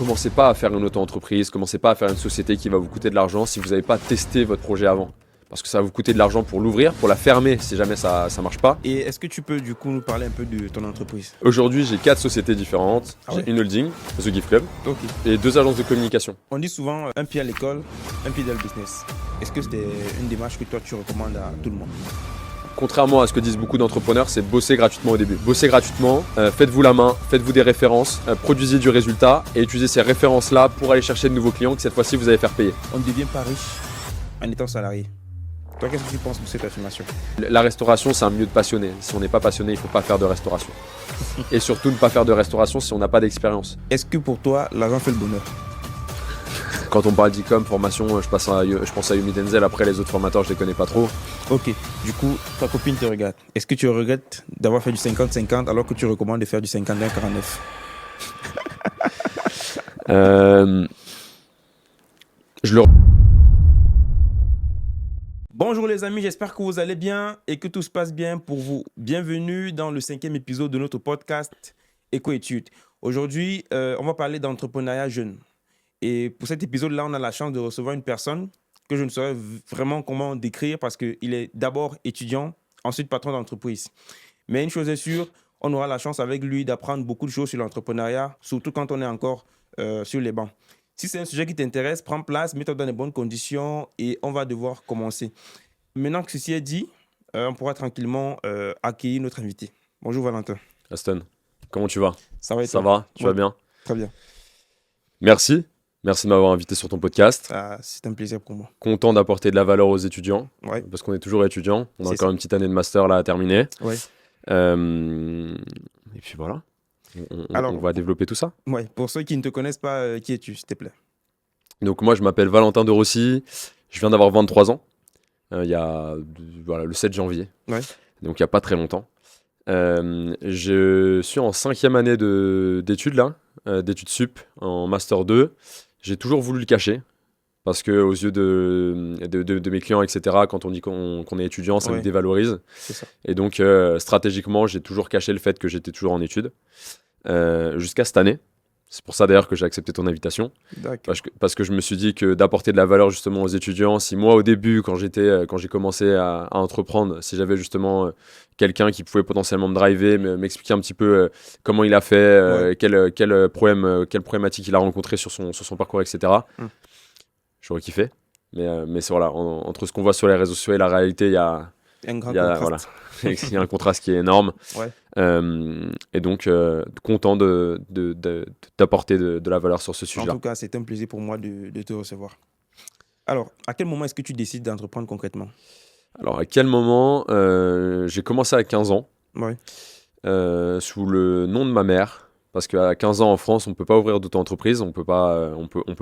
commencez pas à faire une auto-entreprise, commencez pas à faire une société qui va vous coûter de l'argent si vous n'avez pas testé votre projet avant. Parce que ça va vous coûter de l'argent pour l'ouvrir, pour la fermer si jamais ça marche pas. Et est-ce que tu peux du coup nous parler un peu de ton entreprise? Aujourd'hui, j'ai 4 sociétés différentes. Ah J'ai ouais. une holding, The Gift Club, Ok. et 2 agences de communication. On dit souvent un pied à l'école, un pied dans le business. Est-ce que c'était une démarche que toi tu recommandes à tout le monde? Contrairement à ce que disent beaucoup d'entrepreneurs, c'est bosser gratuitement au début. Bossez gratuitement, faites-vous la main, faites-vous des références, produisez du résultat et utilisez ces références-là pour aller chercher de nouveaux clients que cette fois-ci vous allez faire payer. On ne devient pas riche en étant salarié. Toi, qu'est-ce que tu penses de cette affirmation? La restauration, c'est un milieu de passionnés. Si on n'est pas passionné, il ne faut pas faire de restauration. Et surtout ne pas faire de restauration si on n'a pas d'expérience. Est-ce que pour toi, l'argent fait le bonheur? Quand on parle d'e-com, formation, je pense à Yumi Denzel. Après, les autres formateurs, je les connais pas trop. Ok, du coup, ta copine te regarde. Est-ce que tu regrettes d'avoir fait du 50-50 alors que tu recommandes de faire du 51-49? Je le... Bonjour les amis, j'espère que vous allez bien et que tout se passe bien pour vous. Bienvenue dans le 5e épisode de notre podcast Éco-études. Aujourd'hui, on va parler d'entrepreneuriat jeune. Et pour cet épisode-là, on a la chance de recevoir une personne que je ne saurais vraiment comment décrire parce qu'il est d'abord étudiant, ensuite patron d'entreprise. Mais une chose est sûre, on aura la chance avec lui d'apprendre beaucoup de choses sur l'entrepreneuriat, surtout quand on est encore sur les bancs. Si c'est un sujet qui t'intéresse, prends place, mets-toi dans les bonnes conditions et on va devoir commencer. Maintenant que ceci est dit, on pourra tranquillement accueillir notre invité. Bonjour Valentin. Aston, comment tu vas? Ça va et Ça toi? va? Tu vas bien? Très bien. Merci. Merci de m'avoir invité sur ton podcast. C'est un plaisir pour moi. Content d'apporter de la valeur aux étudiants, Ouais. parce qu'on est toujours étudiants. On a C'est encore ça. une petite année de master là à terminer. Ouais. Et puis voilà, Alors- on va développer tout ça. Ouais. Pour ceux qui ne te connaissent pas, qui es-tu, s'il te plaît? Donc moi, je m'appelle Valentin de Rossi, je viens d'avoir 23 ans, il y a voilà, le 7 janvier, Ouais. donc il n'y a pas très longtemps. Je suis en 5e année d'études là, d'études sup, en Master 2. J'ai toujours voulu le cacher, parce que aux yeux de mes clients, etc., quand on dit qu'on est étudiant, ça Ouais. me dévalorise. C'est ça. Et donc, stratégiquement, j'ai toujours caché le fait que j'étais toujours en études, jusqu'à cette année. C'est pour ça d'ailleurs que j'ai accepté ton invitation, D'accord. parce que je me suis dit que d'apporter de la valeur justement aux étudiants, si moi au début, quand j'ai commencé à entreprendre, si j'avais justement quelqu'un qui pouvait potentiellement me driver, m'expliquer un petit peu comment il a fait, Ouais. quelle problématique il a rencontré sur son parcours, etc., j'aurais kiffé. Mais c'est voilà, entre ce qu'on voit sur les réseaux sociaux et la réalité, il y a Un grand il y a, contraste. voilà, il y a un contraste qui est énorme. Ouais. Et donc, content d'apporter de la valeur sur ce En sujet-là. tout cas, c'est un plaisir pour moi de te recevoir. Alors, à quel moment est-ce que tu décides d'entreprendre concrètement? Alors, à quel moment j'ai commencé à 15 ans, Ouais. sous le nom de ma mère. Parce qu'à 15 ans en France, on ne peut pas ouvrir d'auto-entreprise, on peut pas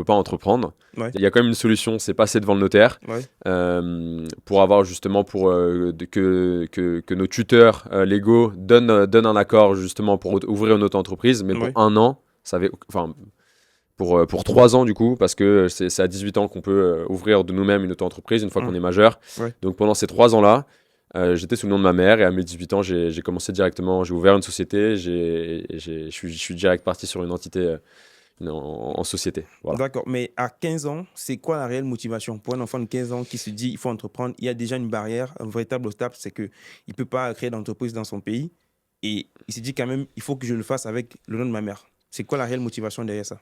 entreprendre. Ouais. Il y a quand même une solution, c'est passer devant le notaire. Ouais. Pour avoir justement que nos tuteurs légaux donnent un accord justement pour ouvrir une auto-entreprise, mais pour Ouais. 1 an, pour 3 ans du coup, parce que c'est à 18 ans qu'on peut ouvrir de nous-mêmes une auto-entreprise une fois qu'on est majeur. Ouais. Donc pendant ces 3 ans-là, j'étais sous le nom de ma mère et à mes 18 ans, j'ai commencé directement, j'ai ouvert une société, je suis direct parti sur une entité en société. Voilà. D'accord, mais à 15 ans, c'est quoi la réelle motivation pour un enfant de 15 ans qui se dit il faut entreprendre? Il y a déjà une barrière, un véritable obstacle, c'est qu'il ne peut pas créer d'entreprise dans son pays et il se dit quand même il faut que je le fasse avec le nom de ma mère. C'est quoi la réelle motivation derrière ça?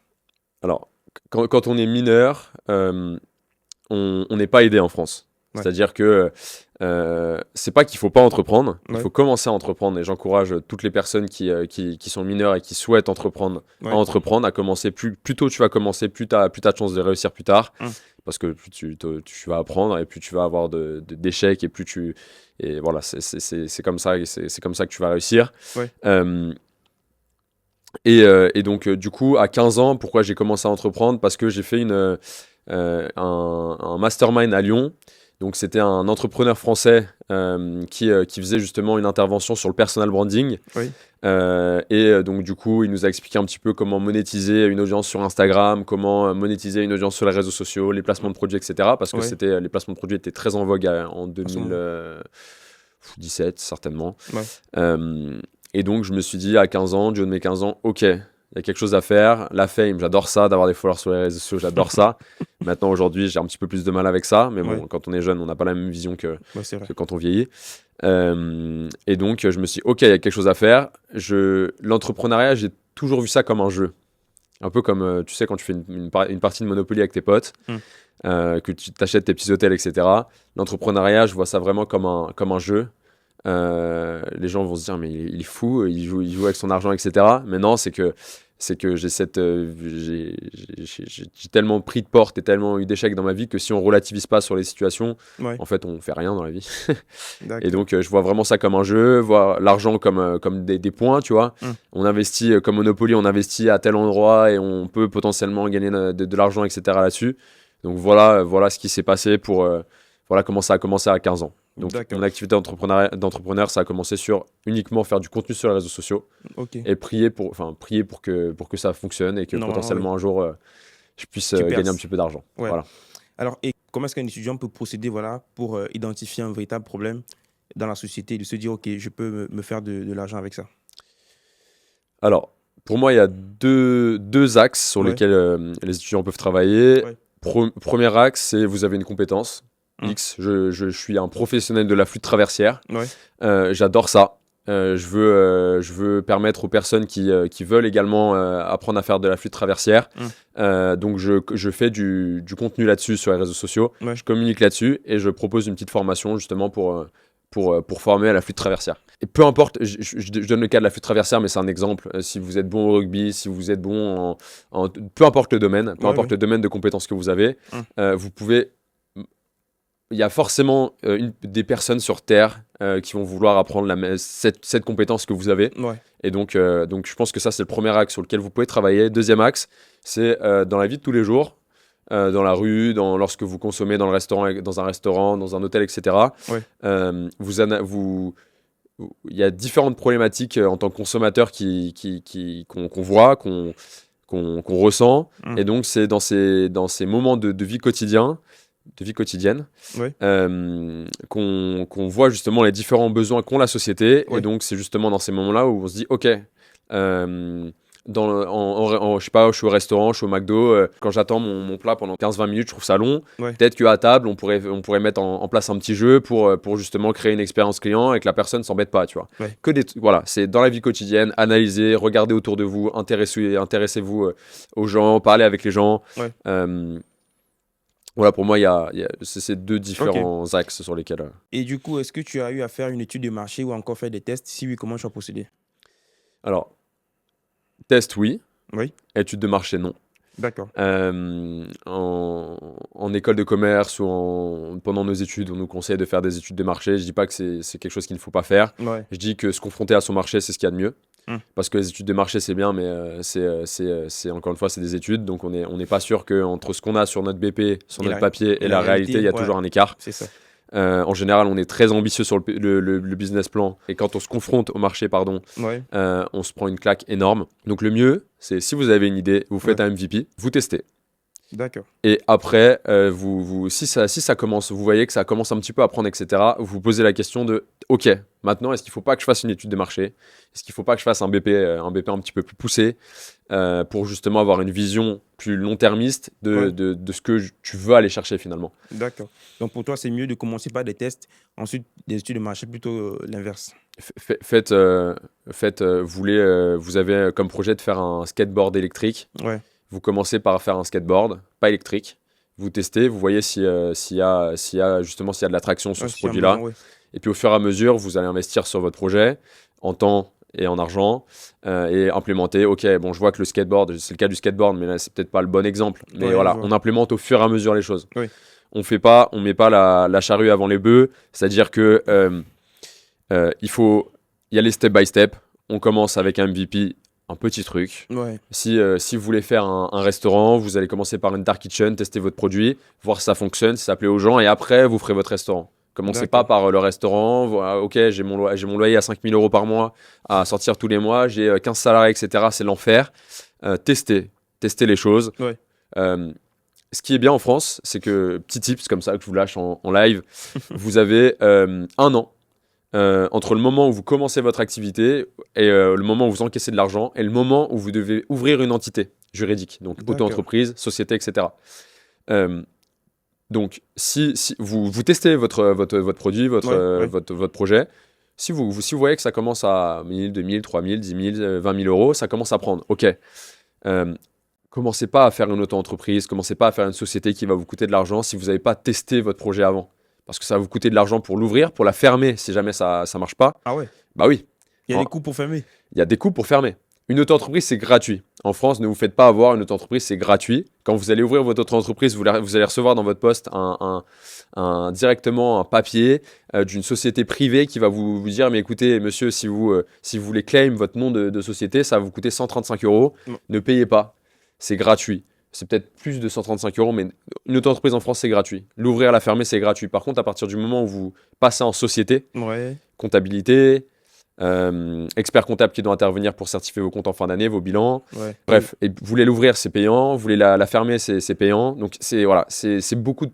Alors, quand on est mineur, on n'est pas aidé en France. Ouais. C'est-à-dire que c'est pas qu'il faut pas entreprendre, il Ouais. faut commencer à entreprendre. Et j'encourage toutes les personnes qui sont mineures et qui souhaitent entreprendre Ouais. à entreprendre, à commencer. Plus tôt tu vas commencer, plus tu as de chances de réussir plus tard. Parce que plus tu vas apprendre et plus tu vas avoir d'échecs et plus tu... Et voilà, c'est comme ça, c'est comme ça que tu vas réussir. Ouais. Et donc, du coup, à 15 ans, pourquoi j'ai commencé à entreprendre? Parce que j'ai fait un mastermind à Lyon. Donc, c'était un entrepreneur français qui faisait justement une intervention sur le personal branding. Oui. Donc, du coup, il nous a expliqué un petit peu comment monétiser une audience sur Instagram, comment monétiser une audience sur les réseaux sociaux, les placements de produits, etc. Parce que les placements de produits étaient très en vogue en 2017, certainement. Ouais. Et donc, je me suis dit à 15 ans, du haut de mes 15 ans, ok, il y a quelque chose à faire. La fame, j'adore ça, d'avoir des followers sur les réseaux sociaux, j'adore ça. Maintenant, aujourd'hui, j'ai un petit peu plus de mal avec ça. Mais bon, quand on est jeune, on n'a pas la même vision que quand on vieillit. Et donc, je me suis dit, OK, il y a quelque chose à faire. L'entrepreneuriat, j'ai toujours vu ça comme un jeu. Un peu comme, tu sais, quand tu fais une partie de Monopoly avec tes potes, que tu t'achètes tes petits hôtels, etc. L'entrepreneuriat, je vois ça vraiment comme un jeu. Les gens vont se dire, mais il est fou, il joue avec son argent, etc. Mais non, c'est que j'ai tellement pris de porte et tellement eu d'échecs dans ma vie que si on relativise pas sur les situations, en fait, on fait rien dans la vie. Et donc, je vois vraiment ça comme un jeu, voir l'argent comme des points, tu vois. On investit, comme Monopoly, on investit à tel endroit et on peut potentiellement gagner de l'argent, etc. là-dessus. Donc, voilà ce qui s'est passé voilà comment ça a commencé à 15 ans. Donc, mon activité d'entrepreneur, ça a commencé sur uniquement faire du contenu sur les réseaux sociaux et prier pour que ça fonctionne et que potentiellement un jour, je puisse gagner un petit peu d'argent. Voilà. Alors, et comment est-ce qu'un étudiant peut procéder pour identifier un véritable problème dans la société et de se dire, OK, je peux me faire de l'argent avec ça? Alors, pour moi, il y a deux axes sur lesquels les étudiants peuvent travailler. Premier axe, c'est vous avez une compétence. X, je suis un professionnel de la flûte traversière. J'adore ça. Je veux permettre aux personnes qui veulent également apprendre à faire de la flûte traversière. Donc, je fais du contenu là-dessus sur les réseaux sociaux. Je communique là-dessus et je propose une petite formation justement pour former à la flûte traversière. Et peu importe, je donne le cas de la flûte traversière, mais c'est un exemple. Si vous êtes bon au rugby, si vous êtes bon peu importe le domaine, le domaine de compétences que vous avez, vous pouvez... Il y a forcément des personnes sur Terre qui vont vouloir apprendre cette compétence que vous avez. Et donc, je pense que ça, c'est le premier axe sur lequel vous pouvez travailler. Deuxième axe, c'est dans la vie de tous les jours, dans la rue, lorsque vous consommez dans un restaurant, dans un hôtel, etc. Il y a différentes problématiques en tant que consommateur qu'on voit, qu'on ressent. Et donc, c'est dans ces moments de vie quotidienne qu'on voit justement les différents besoins qu'ont la société. Et donc, c'est justement dans ces moments-là où on se dit, OK, je sais pas, je suis au restaurant, je suis au McDo, quand j'attends mon plat pendant 15-20 minutes, je trouve ça long. Peut-être qu'à table, on pourrait mettre en place un petit jeu pour justement créer une expérience client et que la personne ne s'embête pas, tu vois. Voilà, c'est dans la vie quotidienne, analysez, regardez autour de vous, intéressez-vous aux gens, parlez avec les gens. Voilà, pour moi, c'est ces deux différents axes sur lesquels... Et du coup, est-ce que tu as eu à faire une étude de marché ou encore faire des tests? Si oui, comment tu as procédé? Alors, test, oui. Étude de marché, non. D'accord. En école de commerce ou pendant nos études, on nous conseille de faire des études de marché. Je dis pas que c'est quelque chose qu'il ne faut pas faire. Je dis que se confronter à son marché, c'est ce qu'il y a de mieux. Parce que les études de marché, c'est bien, mais c'est encore une fois, c'est des études. Donc, on n'est pas sûr qu'entre ce qu'on a sur notre BP, sur notre papier et la réalité, il y a toujours un écart. C'est ça. En général, on est très ambitieux sur le business plan. Et quand on se confronte au marché, on se prend une claque énorme. Donc, le mieux, c'est si vous avez une idée, vous faites un MVP, vous testez. D'accord. Et après, si ça commence, vous voyez que ça commence un petit peu à prendre, etc., vous posez la question de OK, maintenant, est-ce qu'il ne faut pas que je fasse une étude de marché? Est-ce qu'il ne faut pas que je fasse un BP un petit peu plus poussé pour justement avoir une vision plus long-termiste de ce que tu veux aller chercher finalement? D'accord. Donc pour toi, c'est mieux de commencer par des tests, ensuite des études de marché, plutôt l'inverse. Vous avez comme projet de faire un skateboard électrique. Vous commencez par faire un skateboard, pas électrique. Vous testez, vous voyez s'il y a de la traction sur ce produit-là. Et puis au fur et à mesure, vous allez investir sur votre projet en temps et en argent et implémenter. OK, bon, je vois que le skateboard, c'est le cas du skateboard, mais là, c'est peut-être pas le bon exemple. Mais voilà, on implémente au fur et à mesure les choses. On met pas la charrue avant les bœufs. C'est-à-dire que il faut y aller step by step. On commence avec un MVP. Un petit truc. Si vous voulez faire un restaurant, vous allez commencer par une dark kitchen, tester votre produit, voir si ça fonctionne, si ça plaît aux gens, et après, vous ferez votre restaurant. Commencez pas par le restaurant. Voilà, OK, j'ai mon loyer à 5 000 € par mois à sortir tous les mois, j'ai 15 salariés, etc. C'est l'enfer. Testez les choses. Ce qui est bien en France, c'est que, petit tips comme ça que je vous lâche en live, vous avez 1 an entre le moment où vous commencez votre activité et le moment où vous encaissez de l'argent et le moment où vous devez ouvrir une entité juridique, donc auto-entreprise, société, etc. Donc, si vous testez votre produit, votre projet, si vous voyez que ça commence à 1000, 2000, 3000, 10 000, 20 000 euros, ça commence à prendre. OK. Commencez pas à faire une auto-entreprise, commencez pas à faire une société qui va vous coûter de l'argent si vous n'avez pas testé votre projet avant. Parce que ça va vous coûter de l'argent pour l'ouvrir, pour la fermer si jamais ça ne marche pas. Ah ouais. Bah oui. Il y a des coûts pour fermer. Il y a des coûts pour fermer. Une auto-entreprise, c'est gratuit. En France, ne vous faites pas avoir, une auto-entreprise, c'est gratuit. Quand vous allez ouvrir votre auto-entreprise, vous allez recevoir dans votre poste directement un papier d'une société privée qui va vous dire, mais écoutez, monsieur, si vous voulez claim votre nom de société, ça va vous coûter 135 €. Ne payez pas. C'est gratuit. C'est peut-être plus de 135 €, mais une auto-entreprise en France, c'est gratuit. L'ouvrir, la fermer, c'est gratuit. Par contre, à partir du moment où vous passez en société, comptabilité, expert comptable qui doit intervenir pour certifier vos comptes en fin d'année, vos bilans. Bref, et vous voulez l'ouvrir, c'est payant. Vous voulez la fermer, c'est payant. Donc, c'est beaucoup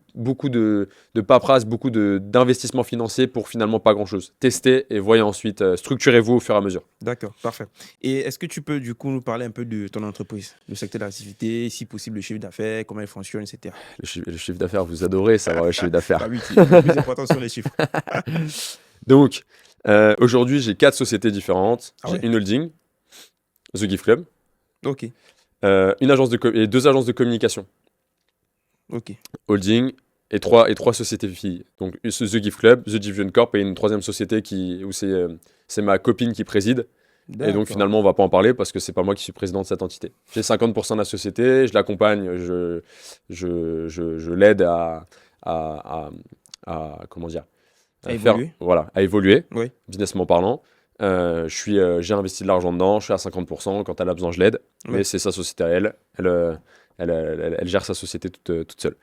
de paperasse, beaucoup d'investissements financiers pour finalement pas grand-chose. Testez et voyez ensuite, structurez-vous au fur et à mesure. D'accord, parfait. Et est-ce que tu peux du coup nous parler un peu de ton entreprise, le secteur d'activité, si possible le chiffre d'affaires, comment elle fonctionne, etc. Le chiffre d'affaires, vous adorez savoir le chiffre d'affaires. Ah oui, c'est le plus important sur les chiffres. Donc, aujourd'hui, j'ai 4 sociétés différentes. J'ai une holding, The Gift Club. Ok. Une agence et 2 agences de communication. Ok. Holding et 3 sociétés filles. Donc, The Gift Club, The Division Corp et une 3e société où c'est ma copine qui préside. Et donc, finalement, on ne va pas en parler parce que ce n'est pas moi qui suis président de cette entité. J'ai 50% de la société, je l'accompagne, je l'aide à comment dire, à évoluer, businessment parlant. J'ai investi de l'argent dedans, je suis à 50%. Quand elle a besoin, je l'aide. Mais c'est sa société à elle. Elle gère sa société toute seule.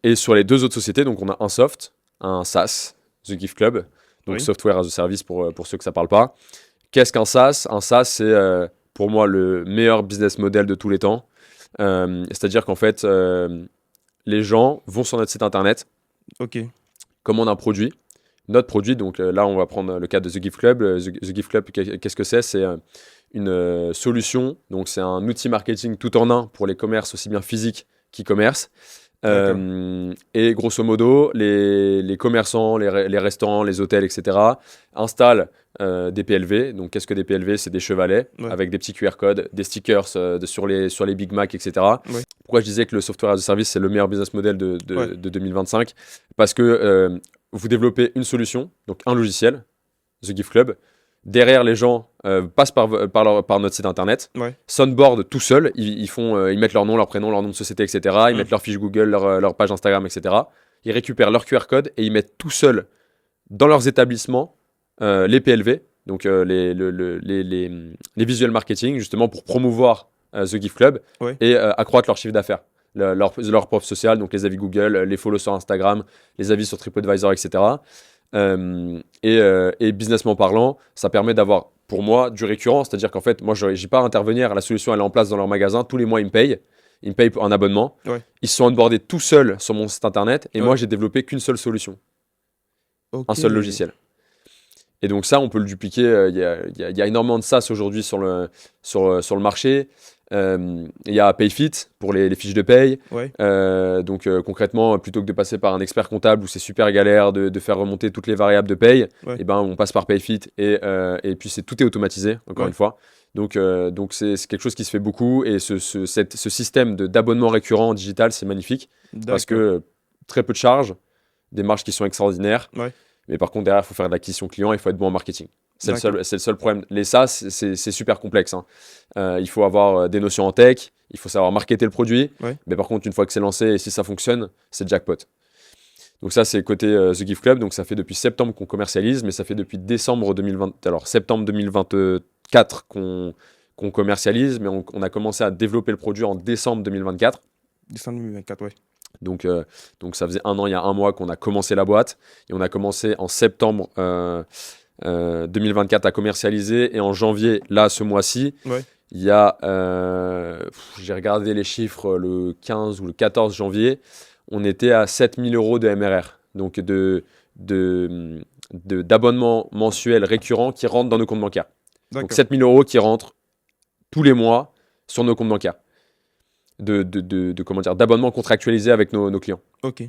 Et sur les 2 autres sociétés, donc on a un soft, un SaaS, The Gift Club, donc Software as a Service pour ceux que ça ne parle pas. Qu'est-ce qu'un SaaS? Un SaaS, c'est pour moi le meilleur business model de tous les temps. C'est-à-dire qu'en fait, les gens vont sur notre site internet, commandent un produit. Notre produit, donc là on va prendre le cas de The Gift Club. The Gift Club, qu'est-ce que c'est? C'est une solution, donc c'est un outil marketing tout en un pour les commerces aussi bien physiques qu'e-commerce. Et grosso modo, les commerçants, les restaurants, les hôtels, etc. installent des PLV. Donc qu'est-ce que des PLV? C'est des chevalets avec des petits QR codes, des stickers sur les Big Mac, etc. Pourquoi je disais que le software as a service, c'est le meilleur business model de 2025? Parce que vous développez une solution, donc un logiciel, The Gift Club. Derrière, les gens passent par notre site internet, s'onboardent tout seuls, ils mettent leur nom, leur prénom, leur nom de société, etc. Ils mettent leur fiche Google, leur page Instagram, etc. Ils récupèrent leur QR code et ils mettent tout seuls dans leurs établissements les PLV, donc les visual marketing, justement pour promouvoir The Gift Club et accroître leur chiffre d'affaires. Leur profil social, donc les avis Google, les follow sur Instagram, les avis sur TripAdvisor, etc. Et businessment parlant, ça permet d'avoir, pour moi, du récurrent. C'est-à-dire qu'en fait, moi, je n'ai pas à intervenir. La solution, elle est en place dans leur magasin. Tous les mois, ils me payent. Ils me payent un abonnement. Ils se sont onboardés tout seuls sur mon site internet. Et moi, j'ai développé qu'une seule solution. Un seul logiciel. Et donc ça, on peut le dupliquer. Il y a énormément de SaaS aujourd'hui sur le marché. Il y a PayFit pour les fiches de paye. Donc concrètement, plutôt que de passer par un expert comptable où c'est super galère de faire remonter toutes les variables de paye, et ben, on passe par PayFit et puis tout est automatisé, encore une fois. Donc c'est quelque chose qui se fait beaucoup et ce système d'abonnement récurrent digital, c'est magnifique parce que très peu de charges, des marges qui sont extraordinaires. Mais par contre, derrière, il faut faire de l'acquisition client, il faut être bon en marketing. C'est le seul problème. Les SaaS, c'est super complexe. Il faut avoir des notions en tech, il faut savoir marketer le produit. Mais par contre, une fois que c'est lancé et si ça fonctionne, c'est jackpot. Donc ça, c'est côté The Gift Club. Donc ça fait depuis septembre qu'on commercialise, mais ça fait depuis septembre 2024 qu'on commercialise, mais on a commencé à développer le produit en décembre 2024. Décembre 2024, Donc ça faisait 1 an, il y a 1 mois qu'on a commencé la boîte. Et on a commencé en septembre 2024 à commercialiser. Et en janvier, là, ce mois-ci, il y a... j'ai regardé les chiffres le 15 ou le 14 janvier. On était à 7 000 € de MRR. Donc de d'abonnements mensuels récurrents qui rentrent dans nos comptes bancaires. Donc D'accord. 7 000 euros qui rentrent tous les mois sur nos comptes bancaires. Comment dire, d'abonnements contractualisés avec nos clients. Ok.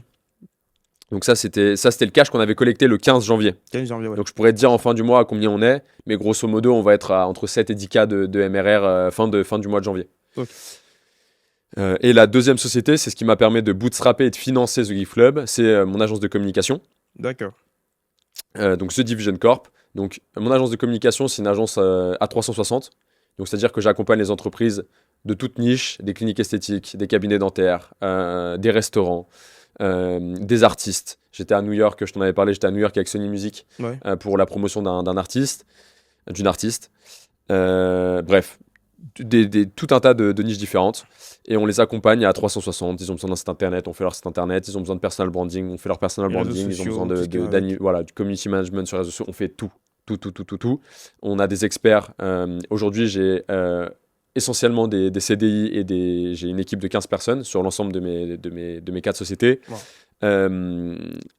Donc ça, c'était le cash qu'on avait collecté le 15 janvier. 15 janvier, ouais. Donc je pourrais te dire en fin du mois à combien on est, mais grosso modo, on va être à entre 7 et 10 K de MRR fin du mois de janvier. Ok. Et la deuxième société, c'est ce qui m'a permis de bootstrapper et de financer The Gift Club, c'est mon agence de communication, D'accord. donc The Division Corp. Donc mon agence de communication, c'est une agence à 360. Donc c'est-à-dire que j'accompagne les entreprises de toutes niches, des cliniques esthétiques, des cabinets dentaires, des restaurants, des artistes. J'étais à New York, je t'en avais parlé, j'étais à New York avec Sony Music Ouais. pour la promotion d'une artiste. Bref, tout un tas de niches différentes. Et on les accompagne à 360. Ils ont besoin d'un site internet, on fait leur site internet. Ils ont besoin de personal branding, on fait leur personal Les réseaux branding. Ils ont sociaux, besoin tout ce qui va avec. voilà, du community management sur les réseaux sociaux. On fait tout. Tout. On a des experts. Aujourd'hui, j'ai essentiellement des CDI et j'ai une équipe de 15 personnes sur l'ensemble de mes 4 sociétés. Wow.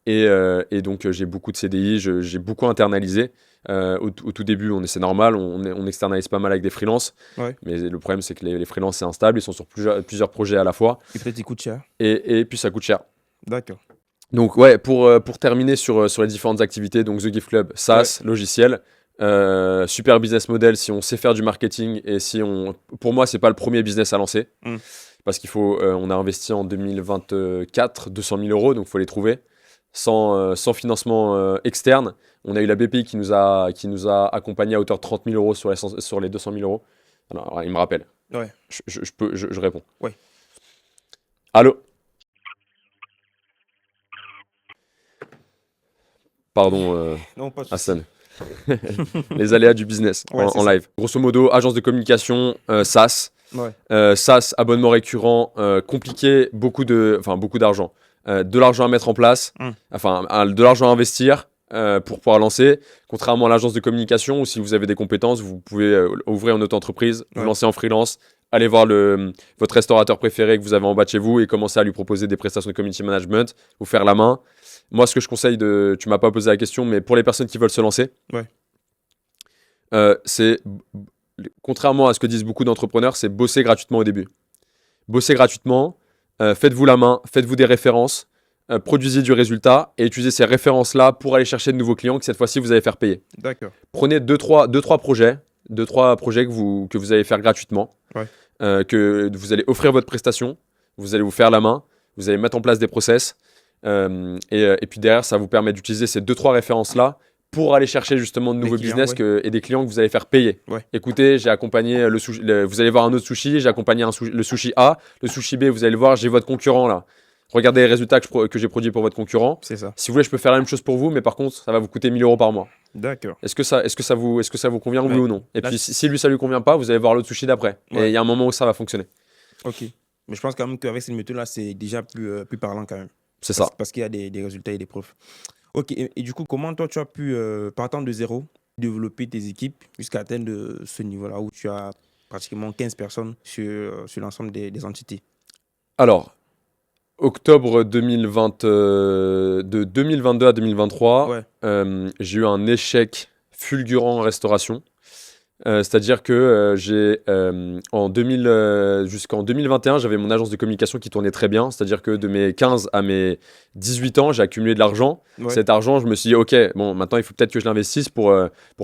Et donc, j'ai beaucoup de CDI, j'ai beaucoup internalisé. Au tout début, c'est normal, on externalise pas mal avec des freelances. Ouais. Mais le problème, c'est que les freelances, c'est instable, ils sont sur plusieurs projets à la fois. Et peut-être il coûte cher. Et puis, ça coûte cher. D'accord. Donc, ouais, pour terminer sur les différentes activités, donc The Gift Club, SaaS, logiciel. Super business model si on sait faire du marketing et pour moi c'est pas le premier business à lancer parce qu'il faut on a investi en 2024 200 000 euros donc il faut les trouver sans financement externe. On a eu la BPI qui nous a accompagné à hauteur de 30 000 euros sur les 200 000 euros. Alors, il me rappelle. Ouais. Je réponds. Ouais. Allô. Pardon Non, pas de souci. Hassan. Les aléas du business en live. Grosso modo, agence de communication, SaaS. Ouais. SaaS, abonnement récurrent, compliqué, beaucoup d'argent. De l'argent à mettre en place, de l'argent à investir pour pouvoir lancer. Contrairement à l'agence de communication où si vous avez des compétences, vous pouvez ouvrir une auto-entreprise, vous lancer en freelance, aller voir votre restaurateur préféré que vous avez en bas de chez vous et commencer à lui proposer des prestations de community management, vous faire la main. Moi, ce que je conseille tu m'as pas posé la question, mais pour les personnes qui veulent se lancer, c'est, contrairement à ce que disent beaucoup d'entrepreneurs, c'est bosser gratuitement au début. Bossez gratuitement, faites-vous la main, faites-vous des références, produisez du résultat et utilisez ces références-là pour aller chercher de nouveaux clients que cette fois-ci vous allez faire payer. D'accord. Prenez 2-3 projets que vous allez faire gratuitement, que vous allez offrir votre prestation, vous allez vous faire la main, vous allez mettre en place des process. Et puis derrière, ça vous permet d'utiliser ces 2-3 références-là pour aller chercher justement de nouveaux business et des clients que vous allez faire payer. Écoutez, j'ai accompagné vous allez voir un autre sushi, j'ai accompagné le sushi A, le sushi B, vous allez le voir, j'ai votre concurrent là. Regardez les résultats que j'ai produits pour votre concurrent. C'est ça. Si vous voulez, je peux faire la même chose pour vous, mais par contre, ça va vous coûter 1 000 euros par mois. D'accord. Est-ce que ça vous convient, oui ou non? Et puis si lui, ça lui convient pas, vous allez voir l'autre sushi d'après. Et il y a un moment où ça va fonctionner. Ok. Mais je pense quand même qu'avec cette méthode-là, c'est déjà plus parlant quand même. C'est ça. Parce qu'il y a des résultats et des preuves. Ok, et du coup, comment toi, tu as pu, partant de zéro, développer tes équipes jusqu'à atteindre ce niveau-là où tu as pratiquement 15 personnes sur l'ensemble des entités? Alors, octobre 2020, de 2022 à 2023, j'ai eu un échec fulgurant en restauration. C'est-à-dire que jusqu'en 2021, j'avais mon agence de communication qui tournait très bien. C'est-à-dire que de mes 15 à mes 18 ans, j'ai accumulé de l'argent. Cet argent, je me suis dit, OK, bon, maintenant, il faut peut-être que je l'investisse pour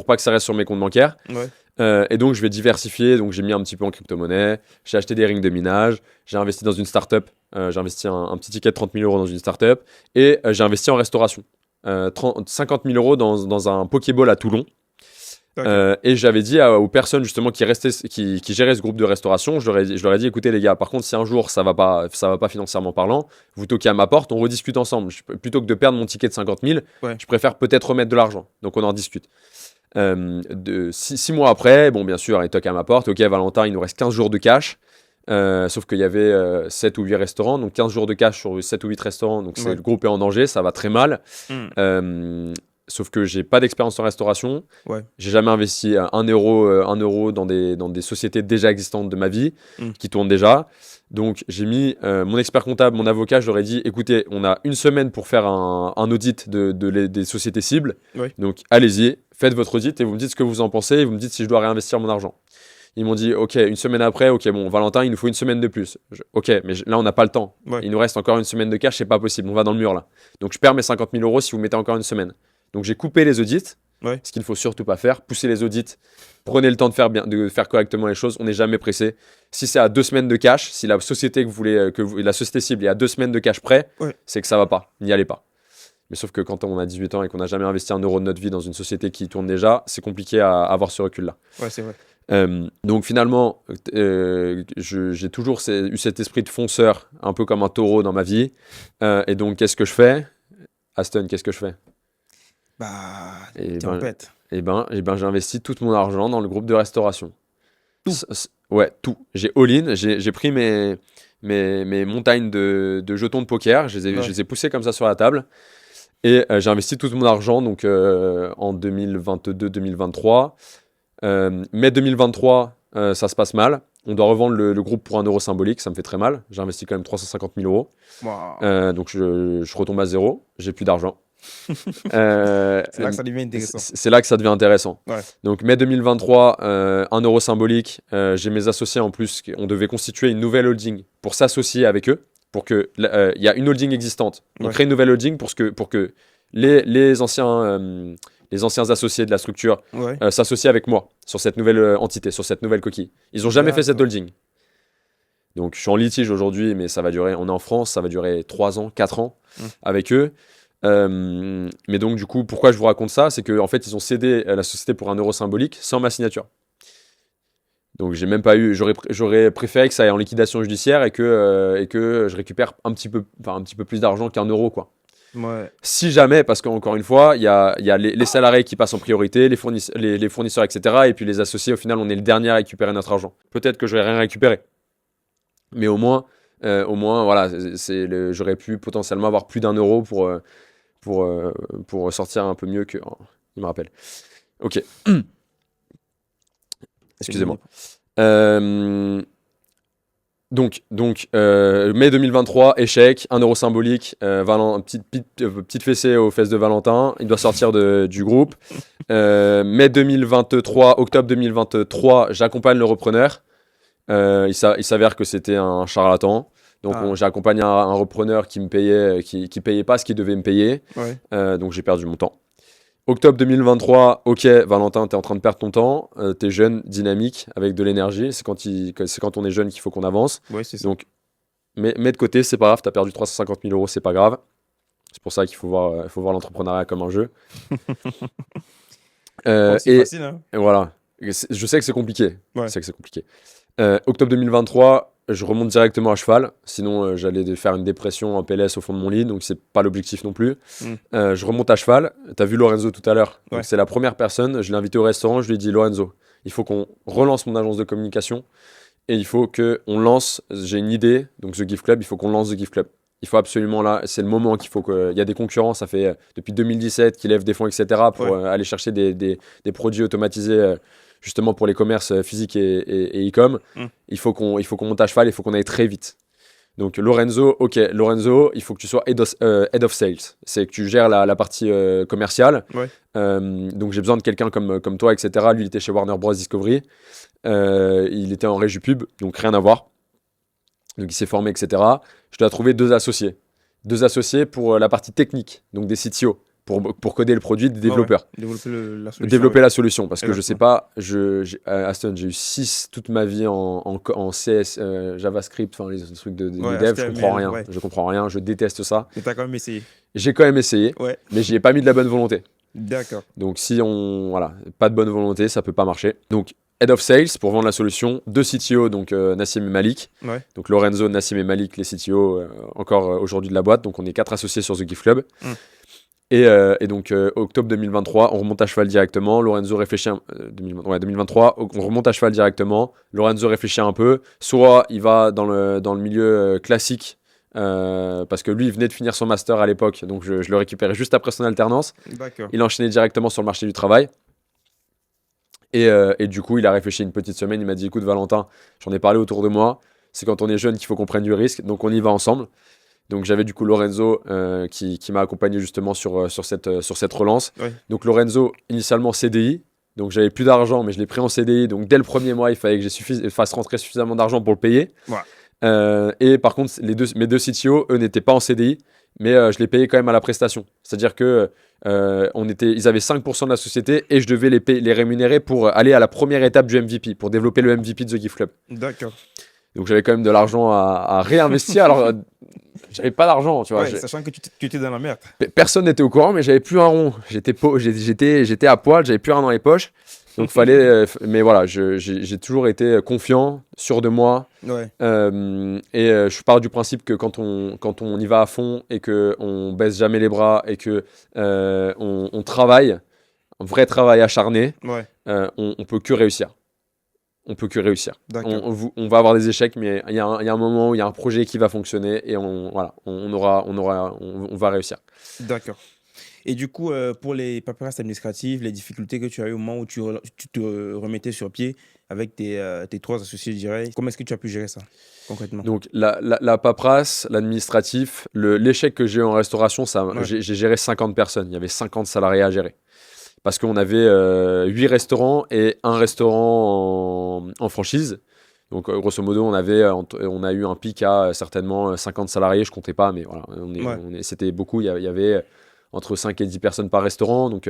pas que ça reste sur mes comptes bancaires. Et donc, je vais diversifier. Donc, j'ai mis un petit peu en crypto-monnaie. J'ai acheté des rings de minage. J'ai investi dans une start-up. J'ai investi un petit ticket de 30 000 euros dans une start-up. Et j'ai investi en restauration. 50 000 euros dans un Pokéball à Toulon. Et j'avais dit aux personnes justement qui géraient ce groupe de restauration, je leur ai dit, écoutez les gars, par contre si un jour ça va pas financièrement parlant, vous toquez à ma porte, on rediscute ensemble. Plutôt que de perdre mon ticket de 50 000, je préfère peut-être remettre de l'argent. Donc on en discute. 6 mois après, bon bien sûr, ils toquent à ma porte, ok Valentin, il nous reste 15 jours de cash. Sauf qu'il y avait 7 ou 8 restaurants, donc 15 jours de cash sur 7 ou 8 restaurants, donc le groupe est en danger, ça va très mal. Sauf que j'ai pas d'expérience en restauration. Ouais. J'ai jamais investi 1 euro dans des sociétés déjà existantes de ma vie, qui tournent déjà. Donc, j'ai mis mon expert comptable, mon avocat, je leur ai dit, écoutez, on a une semaine pour faire un audit des sociétés cibles. Ouais. Donc, allez-y, faites votre audit et vous me dites ce que vous en pensez et vous me dites si je dois réinvestir mon argent. Ils m'ont dit, ok, une semaine après, ok, bon, Valentin, il nous faut une semaine de plus. Ok, mais là, on n'a pas le temps. Ouais. Il nous reste encore une semaine de cash, c'est pas possible. On va dans le mur là. Donc, je perds mes 50 000 euros si vous mettez encore une semaine. Donc, j'ai coupé les audits, Ouais. ce qu'il ne faut surtout pas faire. Pousser les audits, prenez le temps de faire correctement les choses. On n'est jamais pressé. Si c'est à 2 semaines de cash, si la société la société cible est à 2 semaines de cash prêt, Ouais. c'est que ça va pas. N'y allez pas. Mais sauf que quand on a 18 ans et qu'on n'a jamais investi 1 euro de notre vie dans une société qui tourne déjà, c'est compliqué à avoir ce recul-là. Ouais, c'est vrai. Donc finalement, j'ai toujours eu cet esprit de fonceur, un peu comme un taureau dans ma vie. Et donc, qu'est-ce que je fais? Aston, qu'est-ce que je fais? Bah, Et t'es en pète. j'ai investi tout mon argent dans le groupe de restauration. Tout? Ouais, tout. J'ai all-in, j'ai pris mes montagnes de jetons de poker, je les ai poussés comme ça sur la table. Et j'ai investi tout mon argent donc, en 2022-2023. Mai 2023, ça se passe mal. On doit revendre le groupe pour 1 euro symbolique, ça me fait très mal. J'ai investi quand même 350 000 euros. Wow. Donc je retombe à zéro, j'ai plus d'argent. C'est là que ça devient intéressant. C'est là que ça devient intéressant. Ouais. Donc mai 2023, 1 euro symbolique. J'ai mes associés en plus. On devait constituer une nouvelle holding pour s'associer avec eux. Pour que il y a une holding existante. On crée une nouvelle holding pour que les anciens associés de la structure s'associent avec moi sur cette nouvelle entité, sur cette nouvelle coquille. Ils n'ont jamais fait cette holding. Donc je suis en litige aujourd'hui, mais ça va durer. On est en France, ça va durer 3 ans, 4 ans avec eux. Mais donc du coup, pourquoi je vous raconte ça, c'est qu'en fait, ils ont cédé la société pour 1 euro symbolique sans ma signature. Donc j'ai même pas eu. J'aurais préféré que ça aille en liquidation judiciaire et que je récupère un petit peu plus d'argent qu'1 euro, quoi. Ouais. Si jamais, parce qu'encore une fois, il y a les salariés qui passent en priorité, les fournisseurs, etc. Et puis les associés, au final, on est le dernier à récupérer notre argent. Peut-être que je vais rien récupérer, mais au moins, voilà, j'aurais pu potentiellement avoir plus d'1 euro pour sortir un peu mieux que. Oh, il me rappelle. Ok. Excusez-moi. Donc mai 2023, échec, 1 euro symbolique, petite fessée aux fesses de Valentin, il doit sortir du groupe. Mai 2023, octobre 2023, j'accompagne le repreneur. Il s'avère que c'était un charlatan. Donc j'ai accompagné un repreneur qui me payait, qui payait pas ce qu'il devait me payer. Ouais. Donc j'ai perdu mon temps. Octobre 2023, ok, Valentin, t'es en train de perdre ton temps, t'es jeune, dynamique, avec de l'énergie. C'est quand on est jeune qu'il faut qu'on avance. Ouais, c'est ça. Donc, mets de côté, c'est pas grave, t'as perdu 350 000 euros, c'est pas grave. C'est pour ça qu'il faut voir l'entrepreneuriat comme un jeu. C'est facile, hein. Et voilà. Je sais que c'est compliqué. Ouais. Je sais que c'est compliqué. Octobre 2023, je remonte directement à cheval. Sinon, j'allais faire une dépression en PLS au fond de mon lit. Donc, c'est pas l'objectif non plus. Je remonte à cheval. Tu as vu Lorenzo tout à l'heure. Ouais. C'est la première personne. Je l'ai invité au restaurant. Je lui ai dit, Lorenzo, il faut qu'on relance mon agence de communication. Et il faut qu'on lance. J'ai une idée. Donc, The Gift Club. Il faut qu'on lance The Gift Club. Il faut absolument là. C'est le moment qu'il faut que. Il y a des concurrents. Ça fait depuis 2017 qu'ils lèvent des fonds, etc. pour aller chercher des produits automatisés. Justement pour les commerces physiques et e-com, il faut qu'on monte à cheval, il faut qu'on aille très vite. Donc Lorenzo, il faut que tu sois head of sales. C'est que tu gères la partie commerciale. Ouais. Donc j'ai besoin de quelqu'un comme toi, etc. Lui, il était chez Warner Bros. Discovery. Il était en régie pub, donc rien à voir. Donc il s'est formé, etc. Je dois trouver 2 associés. 2 associés pour la partie technique, donc des CTO. Pour coder le produit des développeurs. Développer la solution. Parce que je sais pas, Aston, j'ai eu 6 toute ma vie en CS, JavaScript, enfin les trucs de dev, je comprends rien. Je comprends rien, je déteste ça. Mais t'as quand même essayé. J'ai quand même essayé, mais j'y ai pas mis de la bonne volonté. D'accord. Donc pas de bonne volonté, ça peut pas marcher. Donc Head of Sales pour vendre la solution, 2 CTO, donc Nassim et Malik. Ouais. Donc Lorenzo, Nassim et Malik, les CTO encore aujourd'hui de la boîte. Donc on est 4 associés sur The Gift Club. Et donc, octobre 2023, on remonte à cheval directement. Lorenzo réfléchit. 2023, on remonte à cheval directement. Lorenzo réfléchit un peu. Soit il va dans le milieu classique parce que lui, il venait de finir son master à l'époque, donc je le récupérais juste après son alternance. D'accord. Il enchaînait directement sur le marché du travail. Et du coup, il a réfléchi une petite semaine. Il m'a dit, écoute, Valentin, j'en ai parlé autour de moi. C'est quand on est jeune qu'il faut qu'on prenne du risque. Donc, on y va ensemble. Donc, j'avais du coup Lorenzo qui m'a accompagné justement sur cette relance. Ouais. Donc, Lorenzo, initialement CDI. Donc, j'avais plus d'argent, mais je l'ai pris en CDI. Donc, dès le premier mois, il fallait que je fasse rentrer suffisamment d'argent pour le payer. Ouais. Et par contre, mes deux CTO, eux, n'étaient pas en CDI, mais je les payais quand même à la prestation. C'est-à-dire que ils avaient 5% de la société et je devais les rémunérer pour aller à la première étape du MVP, pour développer le MVP de The Gift Club. D'accord. Donc j'avais quand même de l'argent à réinvestir. Alors, j'avais pas d'argent, tu vois. Ouais, sachant que tu étais dans la merde. Personne n'était au courant, mais j'avais plus un rond. J'étais à poil, j'avais plus rien dans les poches. Donc fallait, mais voilà, j'ai toujours été confiant, sûr de moi. Ouais. Je pars du principe que quand on y va à fond et que on baisse jamais les bras et que on travaille, un vrai travail acharné, Ouais. on peut que réussir. On peut que réussir. D'accord. On va avoir des échecs, mais il y a un moment où il y a un projet qui va fonctionner et on va réussir. D'accord. Et du coup, pour les paperasses administratives, les difficultés que tu as eues au moment où tu te remettais sur pied avec tes 3 associés, je dirais, comment est-ce que tu as pu gérer ça concrètement? Donc la paperasse, l'administratif, l'échec que j'ai eu en restauration, Ouais. j'ai géré 50 personnes. Il y avait 50 salariés à gérer. Parce qu'on avait 8 restaurants et un restaurant en franchise. Donc grosso modo, on a eu un pic à certainement 50 salariés. Je comptais pas, mais voilà, c'était beaucoup. Il y avait entre 5 et 10 personnes par restaurant. Donc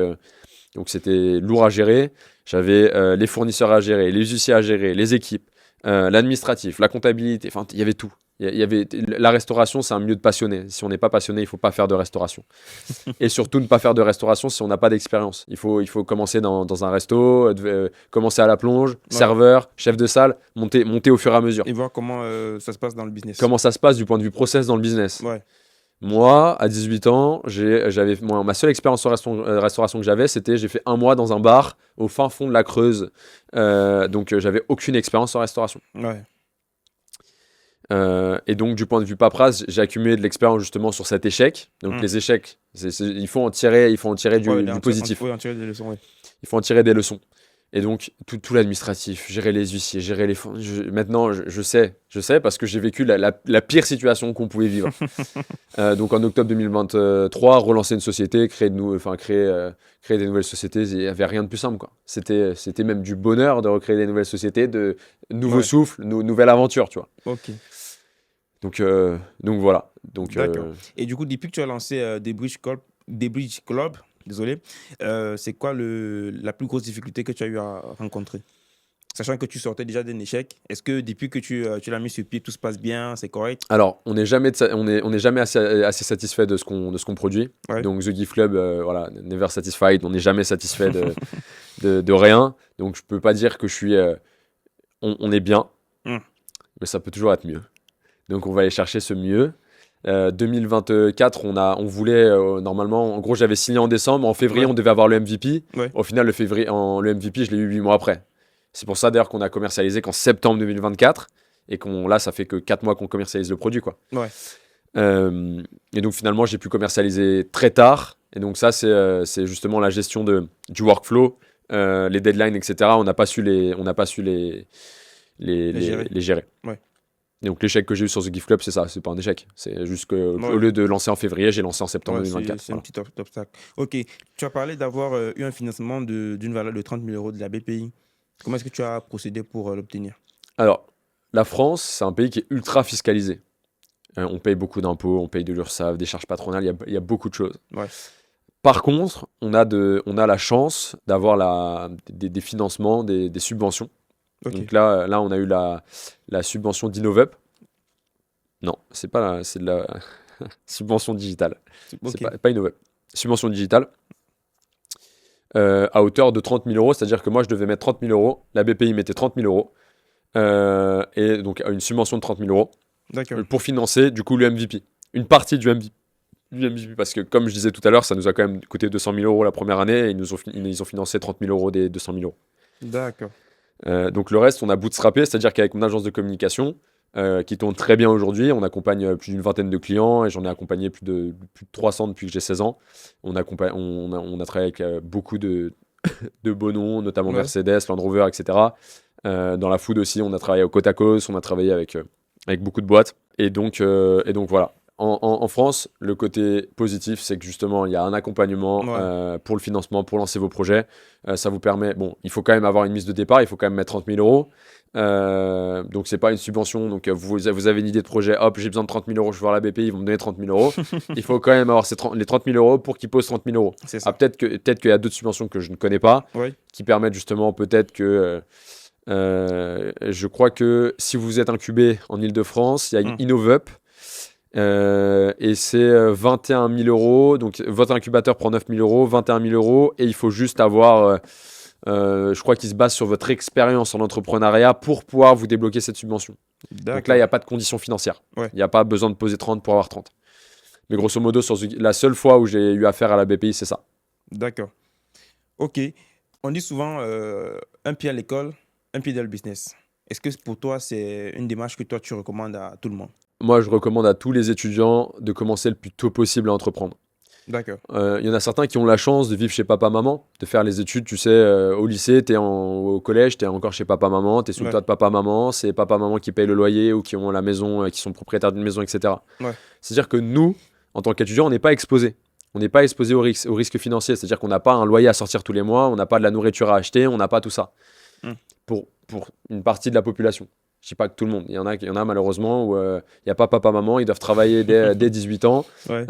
c'était lourd à gérer. J'avais les fournisseurs à gérer, les huissiers à gérer, les équipes, l'administratif, la comptabilité. Enfin, il y avait tout. La restauration, c'est un milieu de passionnés. Si on n'est pas passionné, il ne faut pas faire de restauration. Et surtout, ne pas faire de restauration si on n'a pas d'expérience. Il faut commencer dans un resto, commencer à la plonge, serveur, chef de salle, monter au fur et à mesure. Et voir comment ça se passe dans le business. Comment ça se passe du point de vue process dans le business. Ouais. Moi, à 18 ans, ma seule expérience en restauration que j'avais, c'était j'ai fait un mois dans un bar au fin fond de la Creuse. Donc, j'avais aucune expérience en restauration. Ouais. Et donc, du point de vue paperasse, j'ai accumulé de l'expérience justement sur cet échec. Donc, les échecs, il faut en tirer du positif. Il faut en tirer des leçons, ouais. Il faut en tirer des leçons. Et donc, tout l'administratif, gérer les huissiers, gérer les fonds. Maintenant, je sais parce que j'ai vécu la pire situation qu'on pouvait vivre. Donc, en octobre 2023, relancer une société, créer des nouvelles sociétés, il n'y avait rien de plus simple, quoi. C'était même du bonheur de recréer des nouvelles sociétés, de nouveaux souffles, nouvelle aventure, tu vois. Ok. Donc voilà. D'accord. Et du coup, depuis que tu as lancé Debridge Club, désolé, c'est quoi la plus grosse difficulté que tu as eu à rencontrer? Sachant que tu sortais déjà d'un échec, est-ce que depuis que tu l'as mis sur pied, tout se passe bien, c'est correct? Alors, on n'est jamais assez satisfait de ce qu'on produit. Ouais. Donc, The Gift Club, voilà, never satisfied. On n'est jamais satisfait de rien. Donc, je peux pas dire que on est bien, mais ça peut toujours être mieux. Donc, on va aller chercher ce mieux. 2024, on voulait normalement, en gros, j'avais signé en décembre. En février, on devait avoir le MVP. Ouais. Au final, le MVP, je l'ai eu 8 mois après. C'est pour ça d'ailleurs qu'on a commercialisé qu'en septembre 2024 et là, ça fait que 4 mois qu'on commercialise le produit, quoi. Ouais. Et donc finalement, j'ai pu commercialiser très tard. Et donc ça, c'est justement la gestion du workflow, les deadlines, etc. On n'a pas su les gérer. Ouais. Et donc l'échec que j'ai eu sur The Gift Club, c'est ça, c'est pas un échec. C'est juste qu'au lieu de lancer en février, j'ai lancé en septembre 2024. C'est un petit obstacle. Ok, tu as parlé d'avoir eu un financement d'une valeur de 30 000 € de la BPI. Comment est-ce que tu as procédé pour l'obtenir? Alors, la France, c'est un pays qui est ultra fiscalisé. On paye beaucoup d'impôts, on paye de l'URSSAF, des charges patronales, il y a beaucoup de choses. Ouais. Par contre, on a la chance d'avoir des financements, des subventions. Okay. Donc là, on a eu la subvention d'Innovup. Non, c'est de la subvention digitale. Okay. C'est pas Innovup. Subvention digitale. À hauteur de 30 000 €, c'est-à-dire que moi je devais mettre 30 000 €, la BPI mettait 30 000 €, et donc une subvention de 30 000 € pour financer du coup le MVP, une partie du MVP, parce que comme je disais tout à l'heure, ça nous a quand même coûté 200 000 € la première année, et ils ont financé 30 000 € des 200 000 €. D'accord. Donc le reste, on a bootstrappé, c'est-à-dire qu'avec mon agence de communication, qui tourne très bien aujourd'hui. On accompagne plus d'une vingtaine de clients et j'en ai accompagné plus de 300 depuis que j'ai 16 ans. On a travaillé avec beaucoup de beaux noms, notamment Ouais. Mercedes, Land Rover, etc. Dans la food aussi, on a travaillé au Kotakos, on a travaillé avec beaucoup de boîtes. Et donc voilà. En France, le côté positif, c'est que justement, il y a un accompagnement Ouais. pour le financement, pour lancer vos projets. Ça vous permet, bon, il faut quand même avoir une mise de départ, il faut quand même mettre 30 000 euros. Donc, c'est pas une subvention. Donc, vous avez une idée de projet, hop, j'ai besoin de 30 000 euros, je vais voir la BPI, ils vont me donner 30 000 euros. Il faut quand même avoir les 30 000 euros pour qu'ils posent 30 000 euros. C'est Ah, ça. peut-être qu'il y a d'autres subventions que je ne connais pas Ouais. qui permettent justement peut-être que. Je crois que si vous êtes incubé en Ile-de-France, il y a une InnovUp. Et c'est 21 000 euros. Donc, votre incubateur prend 9 000 euros, 21 000 euros. Et il faut juste avoir, je crois qu'il se base sur votre expérience en entrepreneuriat pour pouvoir vous débloquer cette subvention. Donc là, il D'accord. n'y a pas de conditions financières. Ouais. Il n'y a pas besoin de poser 30 pour avoir 30. Mais grosso modo, la seule fois où j'ai eu affaire à la BPI, c'est ça. D'accord. Ok. On dit souvent un pied à l'école, un pied dans le business. Est-ce que pour toi, c'est une démarche que toi, tu recommandes à tout le monde? Moi, je recommande à tous les étudiants de commencer le plus tôt possible à entreprendre. D'accord. Il y en a certains qui ont la chance de vivre chez papa-maman, de faire les études, tu sais, au lycée, au collège, tu es encore chez papa-maman, tu es sous le Ouais. toit de papa-maman, c'est papa-maman qui paye le loyer ou qui ont la maison, qui sont propriétaires d'une maison, etc. Ouais. C'est-à-dire que nous, en tant qu'étudiants, on n'est pas exposés. On n'est pas exposé au risque financier, c'est-à-dire qu'on n'a pas un loyer à sortir tous les mois, on n'a pas de la nourriture à acheter, on n'a pas tout ça. Pour une partie de la population. Je dis pas que tout le monde. Il y en a malheureusement où il n'y a pas papa-maman, ils doivent travailler dès 18 ans, Ouais.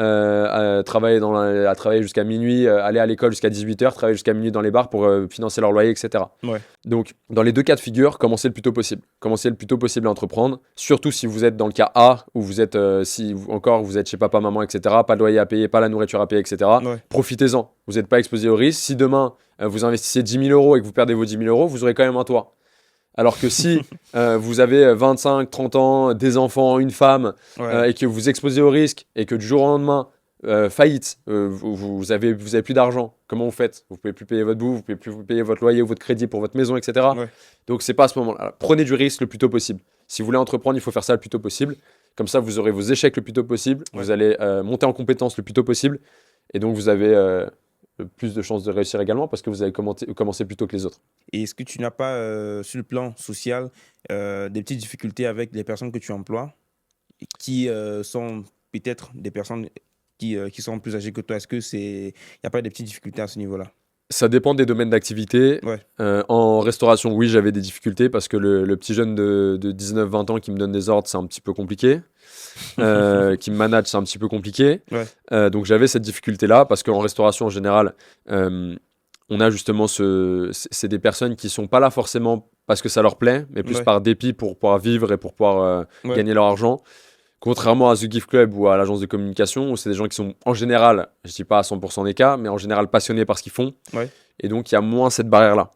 travailler jusqu'à minuit, aller à l'école jusqu'à 18h, travailler jusqu'à minuit dans les bars pour financer leur loyer, etc. Ouais. Donc, dans les deux cas de figure, commencez le plus tôt possible. Commencez le plus tôt possible à entreprendre, surtout si vous êtes dans le cas A, où vous êtes, vous êtes chez papa-maman, etc., pas de loyer à payer, pas la nourriture à payer, etc. Ouais. Profitez-en. Vous n'êtes pas exposé au risque. Si demain, vous investissez 10 000 euros et que vous perdez vos 10 000 euros, vous aurez quand même un toit. Alors que si vous avez 25, 30 ans, des enfants, une femme, Ouais. et que vous exposez au risque, et que du jour au lendemain, faillite, vous avez plus d'argent, comment vous faites? Vous pouvez plus payer votre bouffe, vous pouvez plus payer votre loyer ou votre crédit pour votre maison, etc. Ouais. Donc c'est pas à ce moment-là. Alors, prenez du risque le plus tôt possible. Si vous voulez entreprendre, il faut faire ça le plus tôt possible. Comme ça, vous aurez vos échecs le plus tôt possible. Ouais. Vous allez monter en compétences le plus tôt possible. Et donc vous avez plus de chances de réussir également parce que vous avez commencé plus tôt que les autres. Et est-ce que tu n'as pas, sur le plan social, des petites difficultés avec les personnes que tu emploies qui sont peut-être des personnes qui sont plus âgées que toi? Est-ce que il n'y a pas de petites difficultés à ce niveau-là? Ça dépend des domaines d'activité. Ouais. En restauration, oui, j'avais des difficultés parce que le petit jeune de 19-20 ans qui me donne des ordres, c'est un petit peu compliqué. Qui me manage, c'est un petit peu compliqué. Ouais. Donc j'avais cette difficulté-là parce qu'en restauration, en général, on a justement c'est des personnes qui sont pas là forcément parce que ça leur plaît, mais plus Ouais. par dépit pour pouvoir vivre et pour pouvoir Ouais. gagner leur argent. Contrairement à The Gift Club ou à l'agence de communication, où c'est des gens qui sont en général, je dis pas à 100% des cas, mais en général passionnés par ce qu'ils font. Ouais. Et donc, il y a moins cette barrière-là.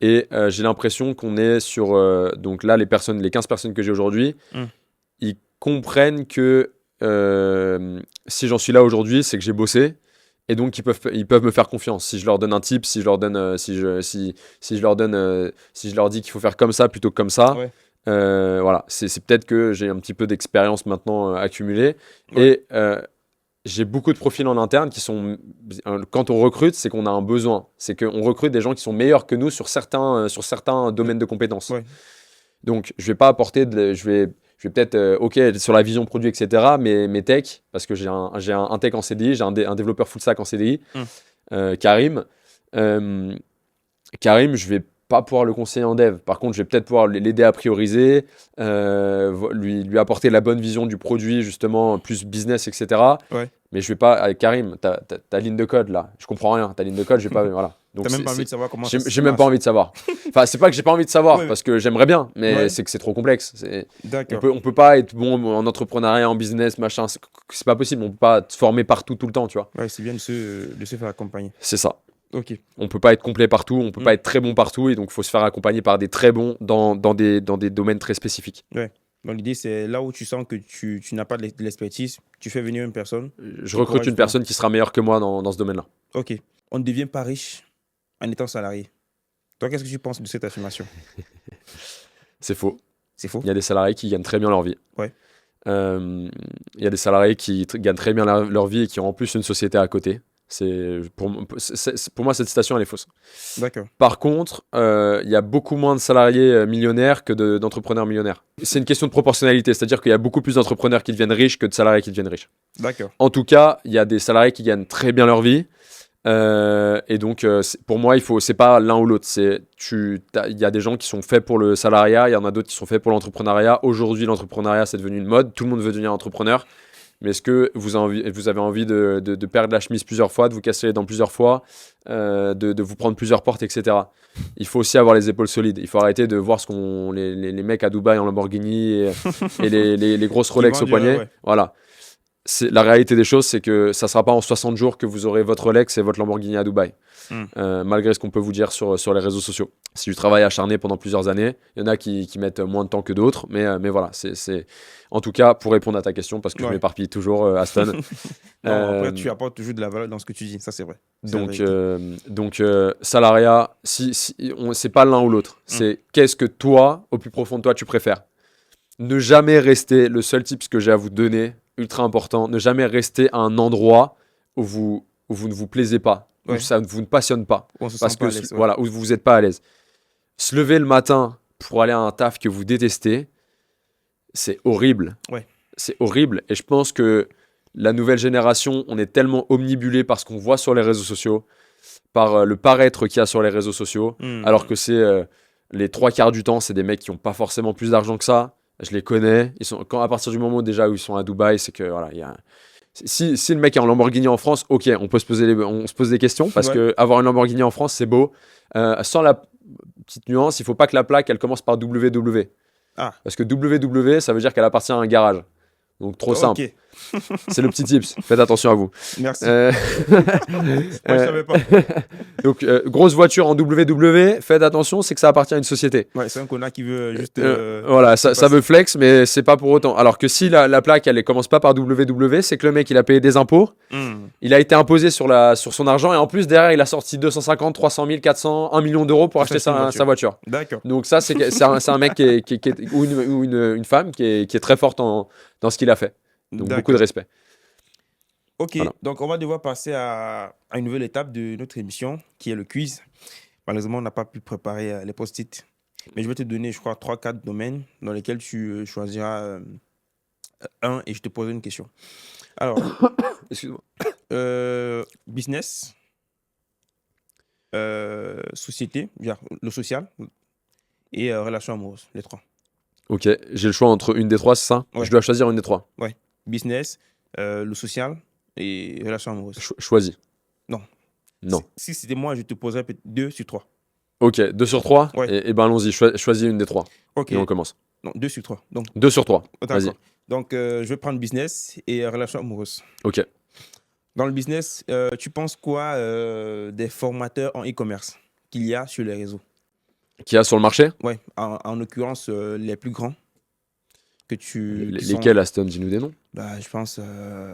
Et j'ai l'impression qu'on est sur... donc là, les 15 personnes que j'ai aujourd'hui, ils comprennent que si j'en suis là aujourd'hui, c'est que j'ai bossé. Et donc, ils peuvent me faire confiance. Si je leur donne un tip, si je leur dis qu'il faut faire comme ça plutôt que comme ça, Ouais. voilà, c'est peut-être que j'ai un petit peu d'expérience maintenant accumulée. Ouais. Et j'ai beaucoup de profils en interne qui sont... Quand on recrute, c'est qu'on a un besoin. C'est qu'on recrute des gens qui sont meilleurs que nous sur certains domaines de compétences. Ouais. Donc, je vais pas apporter... Je vais peut-être, OK, sur la vision produit, etc., mais mes tech, parce que j'ai un tech en CDI, j'ai un développeur full stack en CDI, Karim. Karim, je vais pas pouvoir le conseiller en dev. Par contre, je vais peut-être pouvoir l'aider à prioriser, lui apporter la bonne vision du produit, justement, plus business, etc. Ouais. Mais je vais pas... Karim, ta ligne de code, là, je comprends rien. Ta ligne de code, je vais pas... Voilà. Donc, T'as même pas envie de savoir comment j'ai même pas envie de savoir. Enfin, c'est pas que j'ai pas envie de savoir, Ouais. parce que j'aimerais bien, mais Ouais. c'est que c'est trop complexe. D'accord. On peut pas être bon en entrepreneuriat, en business, machin. C'est pas possible. On peut pas se former partout tout le temps, tu vois. Ouais, c'est bien de se faire accompagner. C'est ça. Ok. On peut pas être complet partout, on peut pas être très bon partout, et donc il faut se faire accompagner par des très bons dans des domaines très spécifiques. Ouais. Donc l'idée, c'est là où tu sens que tu n'as pas de l'expertise, tu fais venir une personne. Je recrute une personne qui sera meilleure que moi dans ce domaine-là. Ok. On ne devient pas riche en étant salarié. Toi, qu'est-ce que tu penses de cette affirmation? C'est faux. C'est faux. Il y a des salariés qui gagnent très bien leur vie. Ouais. Il y a des salariés qui gagnent très bien leur vie et qui ont en plus une société à côté. Pour moi, cette citation, elle est fausse. D'accord. Par contre, il y a beaucoup moins de salariés millionnaires que d'entrepreneurs millionnaires. C'est une question de proportionnalité, c'est-à-dire qu'il y a beaucoup plus d'entrepreneurs qui deviennent riches que de salariés qui deviennent riches. D'accord. En tout cas, il y a des salariés qui gagnent très bien leur vie. Et donc, pour moi, c'est pas l'un ou l'autre. Il y a des gens qui sont faits pour le salariat, il y en a d'autres qui sont faits pour l'entrepreneuriat. Aujourd'hui, l'entrepreneuriat, c'est devenu une mode. Tout le monde veut devenir entrepreneur. Mais est-ce que vous avez envie de perdre la chemise plusieurs fois, de vous casser les dents plusieurs fois, de vous prendre plusieurs portes, etc. Il faut aussi avoir les épaules solides. Il faut arrêter de voir les mecs à Dubaï en Lamborghini et les grosses Rolex au poignet. Ouais. Voilà. La réalité des choses, c'est que ça ne sera pas en 60 jours que vous aurez votre Rolex et votre Lamborghini à Dubaï. Malgré ce qu'on peut vous dire sur les réseaux sociaux. C'est du travail acharné pendant plusieurs années. Il y en a qui mettent moins de temps que d'autres. Mais voilà, c'est... En tout cas, pour répondre à ta question, parce que je m'éparpille toujours, Aston. Après, tu apportes toujours de la valeur dans ce que tu dis. Ça, c'est vrai. Donc, salariat, c'est pas l'un ou l'autre. C'est qu'est-ce que toi, au plus profond de toi, tu préfères. Ne jamais rester, le seul tip que j'ai à vous donner, ultra important, ne jamais rester à un endroit où vous ne vous plaisez pas, où ça vous ne passionne pas, parce que voilà, où vous n'êtes pas à l'aise. Se lever le matin pour aller à un taf que vous détestez, c'est horrible. Ouais. C'est horrible. Et je pense que la nouvelle génération, on est tellement omnibulé par ce qu'on voit sur les réseaux sociaux, par le paraître qu'il y a sur les réseaux sociaux, alors que c'est les 3/4 du temps, c'est des mecs qui n'ont pas forcément plus d'argent que ça. Je les connais. À partir du moment déjà où ils sont à Dubaï, c'est que voilà, si le mec est en Lamborghini en France, ok, on se pose des questions parce que avoir une Lamborghini en France, c'est beau. Sans la petite nuance, il faut pas que la plaque elle commence par WW. Parce que WW, ça veut dire qu'elle appartient à un garage. Donc trop simple. C'est le petit tips. Faites attention à vous. Merci. Moi, je savais pas. Donc, grosse voiture en WW, faites attention, c'est que ça appartient à une société. Ouais, c'est un connard qui veut juste. Voilà, ça veut flex, mais c'est pas pour autant. Alors que si la plaque, elle commence pas par WW, c'est que le mec, il a payé des impôts, il a été imposé sur son argent, et en plus, derrière, il a sorti 250, 300 000, 400, 1 million d'euros pour acheter sa voiture. D'accord. Donc, ça, c'est un mec ou une femme qui est très forte dans ce qu'il a fait. Donc, beaucoup de respect. Ok, voilà. Donc on va devoir passer à une nouvelle étape de notre émission, qui est le quiz. Malheureusement, on n'a pas pu préparer les post-it. Mais je vais te donner, je crois, 3-4 domaines dans lesquels tu choisiras un et je te poserai une question. Alors, excuse-moi. Business, société, le social et relations amoureuses, les trois. Ok, j'ai le choix entre une des trois, c'est ça? Je dois choisir une des trois. Ouais, business, le social et relations amoureuses. Choisis. Non. Non. Si c'était moi, je te poserais 2 sur 3. Ok, 2 sur 3 ouais. Et ben allons-y, choisis une des trois. Ok. Et on commence. Non, 2 sur 3. Donc, 2 sur 3, vas-y. Donc, je vais prendre business et relations amoureuses. Ok. Dans le business, tu penses quoi des formateurs en e-commerce qu'il y a sur les réseaux? Qu'il y a sur le marché? Oui, en l'occurrence, les plus grands. Lesquels, Aston? Dis-nous des noms. Je pense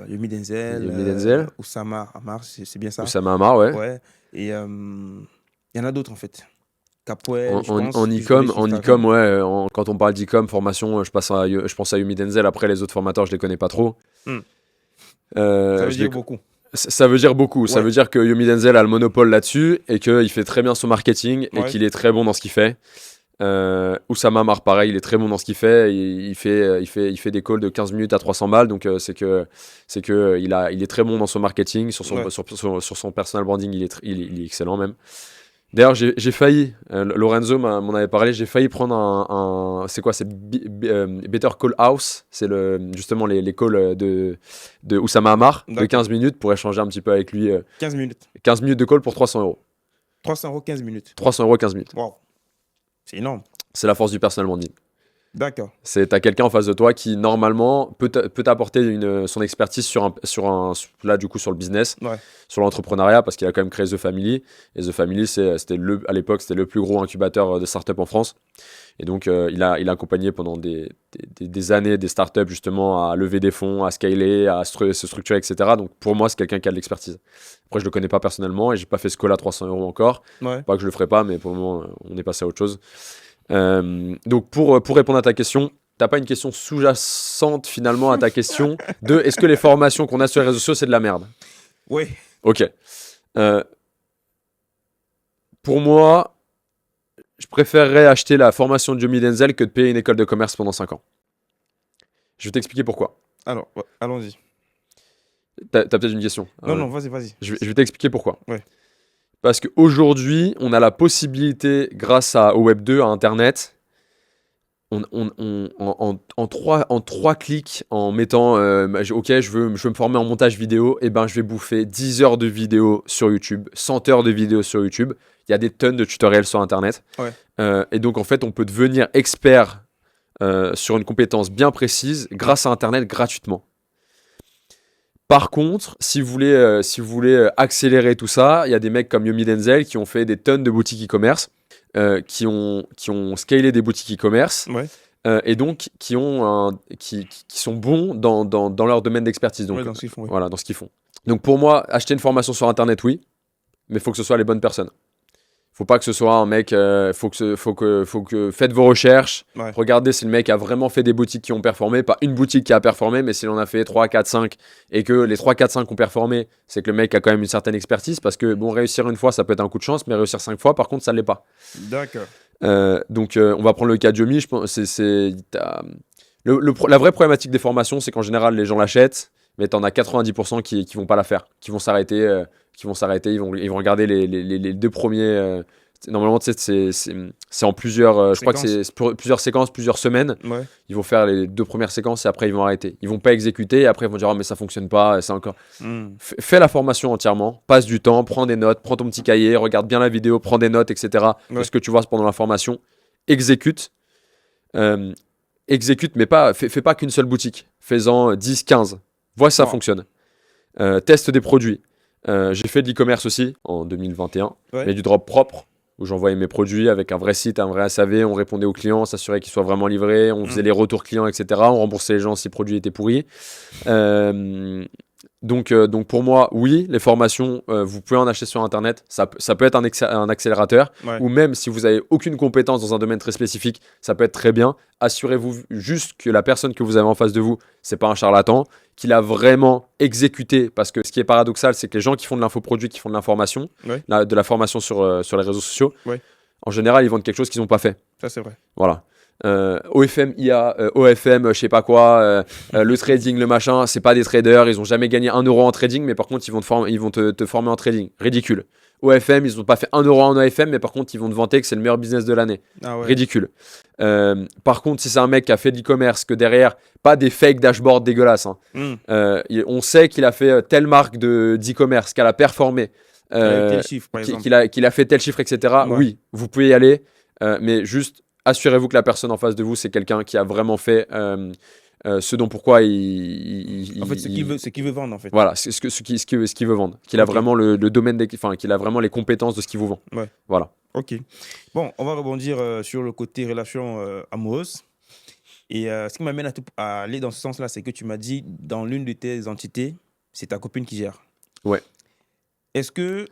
Yomi Denzel. Oussama Ammar, c'est bien ça. Oussama Ammar, ouais. Ouais. Et il y en a d'autres, en fait. Capwell, en e-com, ouais. Quand on parle d'e-com, formation, je pense à Yomi Denzel. Après, les autres formateurs, je les connais pas trop. Ça veut dire beaucoup. Ça veut dire beaucoup. Ouais. Ça veut dire que Yomi Denzel a le monopole là-dessus et qu'il fait très bien son marketing et qu'il est très bon dans ce qu'il fait. Oussama Ammar, pareil, il est très bon dans ce qu'il fait. Il fait des calls de 15 minutes à 300 balles. Donc, c'est que il est très bon dans son marketing. Sur son personal branding, il est excellent même. D'ailleurs, j'ai failli, Lorenzo m'en avait parlé, j'ai failli prendre c'est quoi, c'est Better Call House, c'est justement les calls de Oussama Ammar de 15 minutes pour échanger un petit peu avec lui. 15 minutes. 15 minutes de call pour 300 €. 300 €, 15 minutes. 300 €, 15 minutes. Wow. C'est énorme. C'est la force du personal branding. D'accord. T'as quelqu'un en face de toi qui, normalement, peut t'apporter son expertise là, du coup, sur le business, sur l'entrepreneuriat, parce qu'il a quand même créé The Family. Et The Family, à l'époque, c'était le plus gros incubateur de startups en France. Et donc, il a accompagné pendant des années des startups, justement, à lever des fonds, à scaler, à se structurer, etc. Donc, pour moi, c'est quelqu'un qui a de l'expertise. Après, je le connais pas personnellement et j'ai pas fait ce call à 300 € encore. Ouais. Pas que je le ferai pas, mais pour le moment, on est passé à autre chose. Donc, pour répondre à ta question, t'as pas une question sous-jacente finalement à ta question de est-ce que les formations qu'on a sur les réseaux sociaux, c'est de la merde? Oui. Ok. Pour moi, je préférerais acheter la formation de Yomi Denzel que de payer une école de commerce pendant 5 ans. Je vais t'expliquer pourquoi. Alors, allons-y. T'as peut-être une question. Non, vas-y. Je vais t'expliquer pourquoi. Ouais. Parce qu'aujourd'hui, on a la possibilité, grâce au Web 2, à Internet, en trois clics, en mettant ok, je veux me former en montage vidéo, et ben je vais bouffer 10 heures de vidéo sur YouTube, 100 heures de vidéo sur YouTube. Il y a des tonnes de tutoriels sur Internet. Ouais. Et donc, en fait, on peut devenir expert sur une compétence bien précise grâce à Internet gratuitement. Par contre, si vous voulez accélérer tout ça, il y a des mecs comme Yomi Denzel qui ont fait des tonnes de boutiques e-commerce, qui ont scalé des boutiques e-commerce, Ouais. et donc qui sont bons dans leur domaine d'expertise. Donc, Dans ce qu'ils font. Ouais. voilà, dans ce qu'ils font. Donc pour moi, acheter une formation sur Internet, oui, mais il faut que ce soit les bonnes personnes. Faut pas que ce soit un mec. Faut que faites vos recherches. Ouais. Regardez si le mec a vraiment fait des boutiques qui ont performé. Pas une boutique qui a performé, mais s'il en a fait 3, 4, 5 et que les 3, 4, 5 ont performé, c'est que le mec a quand même une certaine expertise. Parce que bon, réussir une fois, ça peut être un coup de chance, mais réussir 5 fois, par contre, ça ne l'est pas. D'accord. Donc, on va prendre le cas de Yomi. Je pense, la vraie problématique des formations, c'est qu'en général, les gens l'achètent, mais tu en as 90% qui vont pas la faire, qui vont s'arrêter. Ils vont regarder les deux premiers. Normalement, tu sais, c'est en plusieurs. Je crois que c'est plusieurs séquences, plusieurs semaines. Ouais. Ils vont faire les 2 premières séquences et après ils vont arrêter. Ils vont pas exécuter et après ils vont dire oh mais ça fonctionne pas. C'est encore. Fais la formation entièrement, passe du temps, prends des notes, prends ton petit cahier, regarde bien la vidéo, prends des notes, etc. De ce que tu vois pendant la formation. Exécute, mais pas. Fais pas qu'une seule boutique. Fais-en 10, 15. Vois si ça fonctionne. Teste des produits. J'ai fait de l'e-commerce aussi en 2021, mais du drop propre où j'envoyais mes produits avec un vrai site, un vrai SAV, on répondait aux clients, on s'assurait qu'ils soient vraiment livrés, on faisait les retours clients, etc. On remboursait les gens si le produit était pourri. Donc pour moi, oui, les formations, vous pouvez en acheter sur Internet, ça peut être un accélérateur, ou même si vous n'avez aucune compétence dans un domaine très spécifique, ça peut être très bien. Assurez-vous juste que la personne que vous avez en face de vous, c'est pas un charlatan, qu'il a vraiment exécuté, parce que ce qui est paradoxal, c'est que les gens qui font de l'infoproduit, qui font de l'information, de la formation sur les réseaux sociaux, en général, ils vendent quelque chose qu'ils n'ont pas fait. Ça, c'est vrai. Voilà. OFM, IA, OFM, je sais pas quoi, le trading, le machin, c'est pas des traders, ils ont jamais gagné 1 euro en trading, mais par contre, ils vont te former en trading. Ridicule. OFM, ils ont pas fait 1 euro en OFM, mais par contre, ils vont te vanter que c'est le meilleur business de l'année. Ridicule. Par contre, si c'est un mec qui a fait de l'e-commerce, que derrière, pas des fake dashboards dégueulasses, hein. On sait qu'il a fait telle marque d'e-commerce, qu'elle a performé, tel chiffre, par exemple. qu'il a fait tel chiffre, etc. Oui, vous pouvez y aller, mais juste assurez-vous que la personne en face de vous, c'est quelqu'un qui a vraiment fait ce dont pourquoi en fait, ce qu'il veut vendre, en fait. Voilà, ce qu'il veut vendre. Qu'il a vraiment le domaine, qu'il a vraiment les compétences de ce qu'il vous vend. Voilà. Ok. Bon, on va rebondir sur le côté relation amoureuse. Et ce qui m'amène à aller dans ce sens-là, c'est que tu m'as dit, dans l'une de tes entités, c'est ta copine qui gère. Ouais. Est-ce que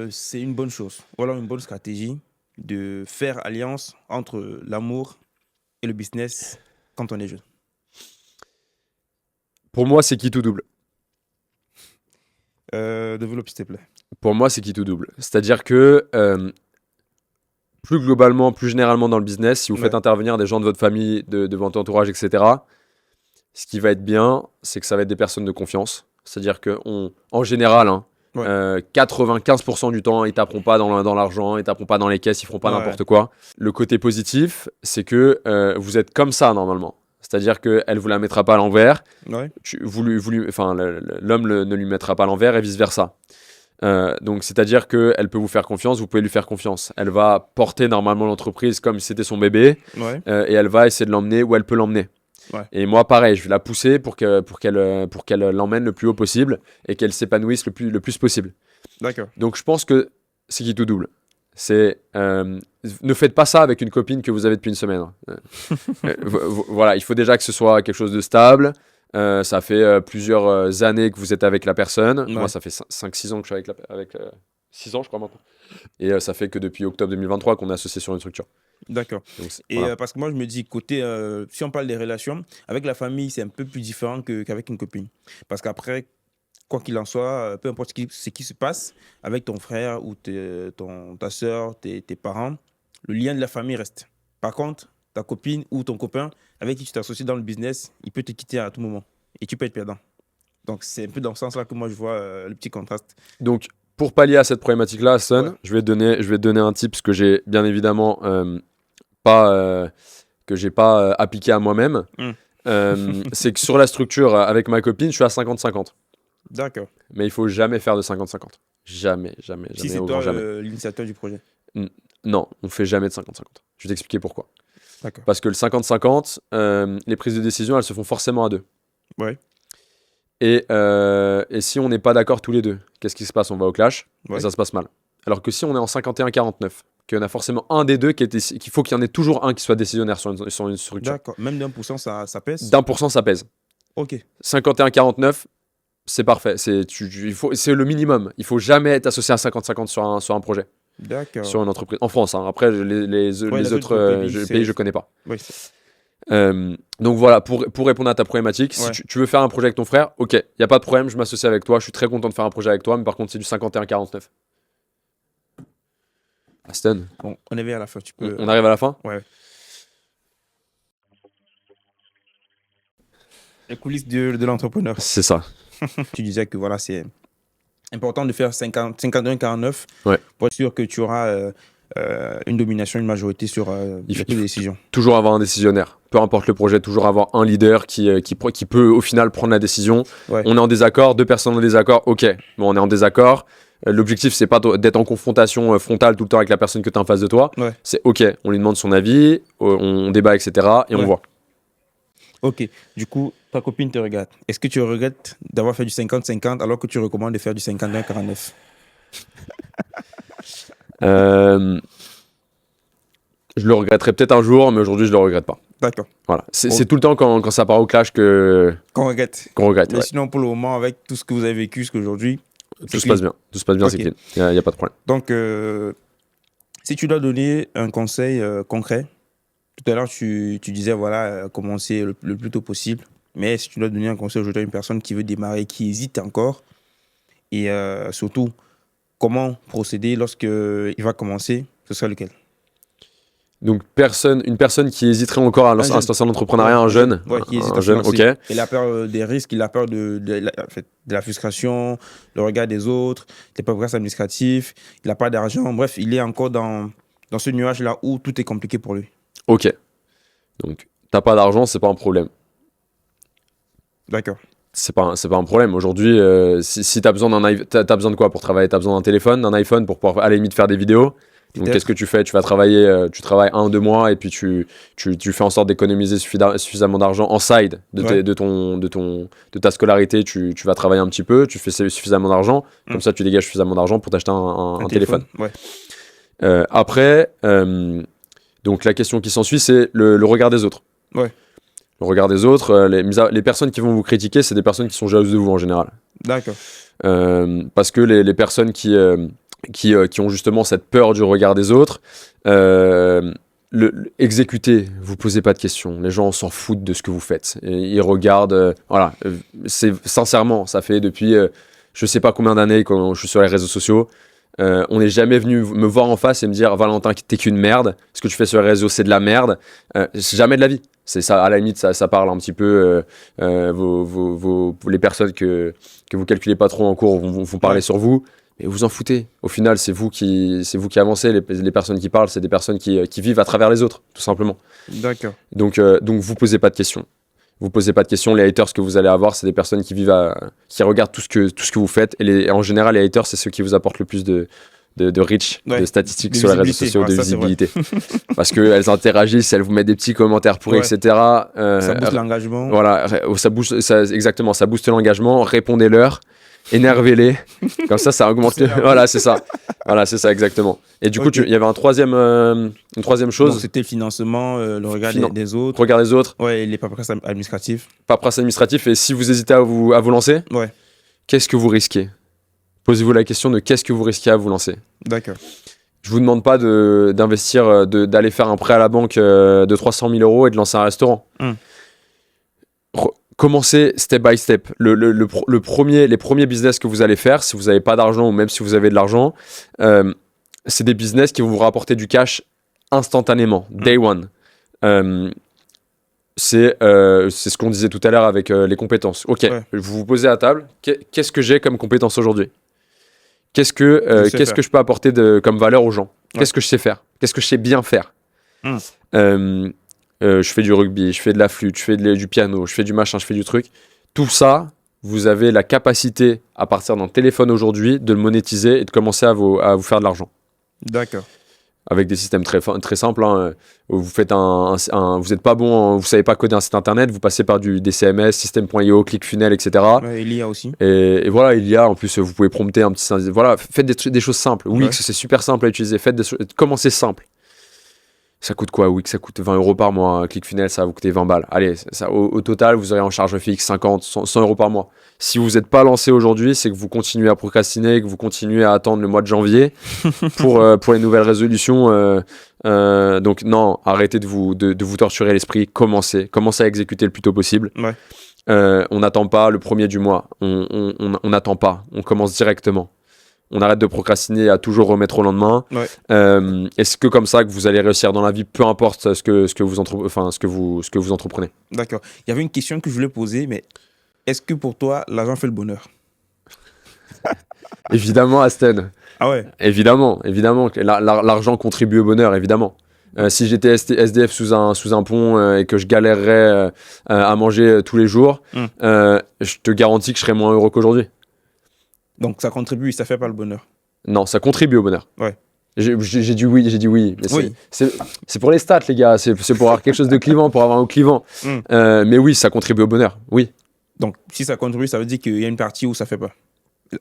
c'est une bonne chose, ou alors une bonne stratégie de faire alliance entre l'amour et le business quand on est jeune? Pour moi, c'est qui tout double. Développe, s'il te plaît. Pour moi, c'est qui tout double. C'est-à-dire que plus globalement, plus généralement dans le business, si vous faites intervenir des gens de votre famille, de votre entourage, etc., ce qui va être bien, c'est que ça va être des personnes de confiance. C'est-à-dire qu'en général, 95% du temps, ils ne taperont pas dans l'argent, ils ne taperont pas dans les caisses, ils ne feront pas n'importe quoi. Le côté positif, c'est que vous êtes comme ça normalement. C'est-à-dire qu'elle ne vous la mettra pas à l'envers. L'homme ne lui mettra pas à l'envers et vice-versa. Donc, c'est-à-dire qu'elle peut vous faire confiance, vous pouvez lui faire confiance. Elle va porter normalement l'entreprise comme si c'était son bébé et elle va essayer de l'emmener où elle peut l'emmener. Et moi, pareil, je vais la pousser pour qu'elle l'emmène le plus haut possible et qu'elle s'épanouisse le plus possible. D'accord. Donc, je pense que c'est qui tout double. C'est ne faites pas ça avec une copine que vous avez depuis une semaine. Voilà, il faut déjà que ce soit quelque chose de stable. Ça fait plusieurs années que vous êtes avec la personne. Moi, ça fait 5-6 ans que je suis avec 6 ans, je crois maintenant. Et ça fait que depuis octobre 2023 qu'on est associé sur une structure. D'accord. Donc, Et voilà. parce que moi, je me dis, côté, si on parle des relations, avec la famille, c'est un peu plus différent qu'avec une copine. Parce qu'après, quoi qu'il en soit, peu importe ce qui se passe avec ton frère ou ta soeur, tes parents, le lien de la famille reste. Par contre, ta copine ou ton copain avec qui tu t'associes dans le business, il peut te quitter à tout moment et tu peux être perdant. Donc, c'est un peu dans ce sens-là que moi, je vois le petit contraste. Donc, pour pallier à cette problématique-là, Hassan, Ouais. je vais te donner un tips que j'ai bien évidemment pas, que j'ai pas appliqué à moi-même. Hmm. C'est que sur la structure avec ma copine, je suis à 50-50. D'accord. Mais il faut jamais faire de 50-50. Jamais, jamais, Si jamais, c'est au toi grand jamais. l'initiateur du projet. Non, on fait jamais de 50-50. Je vais t'expliquer pourquoi. D'accord. Parce que le 50-50, les prises de décision, elles se font forcément à deux. Ouais. Et si on n'est pas d'accord tous les deux, qu'est-ce qui se passe? On va au clash Ouais. et ça se passe mal. Alors que si on est en 51-49, qu'il y en a forcément un des deux qu'il faut qu'il y en ait toujours un qui soit décisionnaire sur une structure. D'accord. Même d'1%, ça pèse. d'1%, ça pèse. Ok. 51-49, c'est parfait. C'est le minimum. Il faut jamais être associé à 50-50 sur un projet, D'accord. sur une entreprise. En France, hein. Après, les autres pays, je connais pas. Ouais. Donc voilà, pour répondre à ta problématique, Ouais. si tu veux faire un projet avec ton frère, ok, il n'y a pas de problème, je m'associe avec toi, je suis très content de faire un projet avec toi, mais par contre, c'est du 51-49. Aston, Bon, on est vers la fin. Tu peux. on arrive à la fin? Ouais. Les coulisses de l'entrepreneur. C'est ça. Tu disais que voilà, c'est important de faire 51-49 Ouais. pour être sûr que tu auras une domination, une majorité sur les prises de décision. Toujours avoir un décisionnaire. Peu importe le projet, toujours avoir un leader qui peut au final prendre la décision. Ouais. On est en désaccord, deux personnes en désaccord, ok, bon, on est en désaccord. L'objectif, c'est pas d'être en confrontation frontale tout le temps avec la personne que tu as en face de toi. Ouais. C'est ok, on lui demande son avis, on débat, etc. Et on Ouais. voit. Ok. Du coup, ta copine te regarde. Est-ce que tu regrettes d'avoir fait du 50-50 alors que tu recommandes de faire du 51-49? Je le regretterai peut-être un jour, mais aujourd'hui, je le regrette pas. D'accord. Voilà. C'est tout le temps quand ça part au clash Qu'on regrette. qu'on regrette. Mais Ouais. sinon, pour le moment, avec tout ce que vous avez vécu jusqu'aujourd'hui, Tout se passe bien. Tout se passe bien, Ok. c'est clean. Il n'y a pas de problème. donc, si tu dois donner un conseil concret, tout à l'heure, tu disais, voilà, commencer le plus tôt possible. Mais si tu dois donner un conseil aujourd'hui à une personne qui veut démarrer, qui hésite encore, et surtout, comment procéder lorsqu'il va commencer, ce serait lequel? Donc, une personne qui hésiterait encore à jeune. se lancer en entrepreneuriat, un jeune. Ouais, qui hésite Un à se jeune, lancer. ok. Il a peur des risques, il a peur de la frustration, le regard des autres, les paperasses administratives, il n'a pas d'argent. Bref, il est encore dans ce nuage-là où tout est compliqué pour lui. Ok. Donc, t'as pas d'argent, c'est pas un problème. D'accord. C'est pas un problème. Aujourd'hui, si t'as besoin t'as besoin de quoi pour travailler? T'as besoin d'un téléphone, d'un iPhone pour pouvoir à la limite faire des vidéos. Donc, Peut-être. qu'est-ce que tu fais? Tu vas travailler, tu travailles 1 ou 2 mois et puis tu fais en sorte d'économiser suffisamment d'argent en side Ouais. de ta scolarité. Tu vas travailler un petit peu, tu fais suffisamment d'argent. Comme ça, tu dégages suffisamment d'argent pour t'acheter un téléphone. Ouais. Après, donc la question qui s'ensuit, c'est le regard des autres. Ouais. Le regard des autres, les personnes qui vont vous critiquer, c'est des personnes qui sont jalouses de vous en général. D'accord. Parce que les personnes qui ont justement cette peur du regard des autres, exécutez, vous posez pas de questions. Les gens s'en foutent de ce que vous faites. Et ils regardent, voilà. Sincèrement, ça fait depuis je sais pas combien d'années quand je suis sur les réseaux sociaux. On n'est jamais venu me voir en face et me dire Valentin, t'es qu'une merde. Ce que tu fais sur les réseaux, c'est de la merde. C'est jamais de la vie. C'est ça, à la limite, ça parle un petit peu. Les personnes que vous calculez pas trop en cours vont parler sur vous. Mais vous en foutez. Au final, c'est vous qui avancez. Les personnes qui parlent, c'est des personnes qui vivent à travers les autres, tout simplement. D'accord. Donc vous posez pas de questions. Vous posez pas de questions. Les haters que vous allez avoir, c'est des personnes qui regardent tout ce que vous faites. Et en général, les haters, c'est ceux qui vous apportent le plus de reach, Ouais. de statistiques De sur les réseaux visibilité. sociaux, Ouais, de ça, c'est vrai. visibilité. Parce qu'elles interagissent, elles vous mettent des petits commentaires pourris, Ouais. etc. Ça booste l'engagement. Voilà, exactement, ça booste l'engagement. Répondez-leur, énervez-les. Comme ça augmente. Voilà, c'est ça. Voilà, c'est ça, exactement. Et du coup, Ok. il y avait une troisième Donc, chose. c'était le financement, le regard des autres. Regardez les autres, Ouais, et les paperasses administratives. paperasse administratif. Et si vous hésitez à vous lancer, Ouais. qu'est-ce que vous risquez? Posez-vous la question de qu'est-ce que vous risquez à vous lancer. D'accord. Je vous demande pas d'investir, d'aller faire un prêt à la banque de 300 000 euros et de lancer un restaurant. Commencez step by step. Les premiers business que vous allez faire, si vous n'avez pas d'argent ou même si vous avez de l'argent, c'est des business qui vont vous rapporter du cash instantanément, day one. C'est ce qu'on disait tout à l'heure avec les compétences. Ok, vous vous posez à table, qu'est-ce que j'ai comme compétence aujourd'hui? Qu'est-ce que je peux apporter comme valeur aux gens? Qu'est-ce que je sais faire? Qu'est-ce que je sais bien faire? Je fais du rugby, je fais de la flûte, je fais du piano, je fais du machin, je fais du truc. Tout ça, vous avez la capacité, à partir d'un téléphone aujourd'hui, de le monétiser et de commencer à vous faire de l'argent. D'accord. Avec des systèmes très simples. Hein. Vous faites vous n'êtes pas bon, vous savez pas coder un site internet, vous passez par des CMS, System.io, ClickFunnels, etc. Ouais, il y a aussi. Et voilà, il y a en plus, vous pouvez prompter un petit. Voilà, faites des choses simples. Wix, c'est super simple à utiliser. Commencez simple. Ça coûte quoi? Wix, ça coûte 20 euros par mois. ClickFunnels, ça va vous coûter 20 balles. Allez, au total, vous aurez en charge fixe 50, 100 euros par mois. Si vous n'êtes pas lancé aujourd'hui, c'est que vous continuez à procrastiner, que vous continuez à attendre le mois de janvier pour les nouvelles résolutions. Donc non, arrêtez de vous torturer l'esprit. Commencez à exécuter le plus tôt possible. Ouais. On n'attend pas le premier du mois. On n'attend pas. On commence directement. On arrête de procrastiner à toujours remettre au lendemain. Ouais. Est-ce que comme ça que vous allez réussir dans la vie, peu importe ce que vous entreprenez. D'accord. Il y avait une question que je voulais poser, mais est-ce que pour toi, l'argent fait le bonheur? Évidemment, Aston. Ah ouais. Évidemment. L'argent contribue au bonheur, évidemment. Si j'étais SDF sous un pont et que je galérerais à manger tous les jours, je te garantis que je serais moins heureux qu'aujourd'hui. Donc ça contribue, ça fait pas le bonheur. Non, ça contribue au bonheur. Ouais. J'ai dit oui. Mais oui. C'est pour les stats, les gars. C'est pour avoir quelque chose de clivant, pour avoir un clivant. Mais oui, ça contribue au bonheur. Oui. Donc, si ça contribue, ça veut dire qu'il y a une partie où ça fait pas.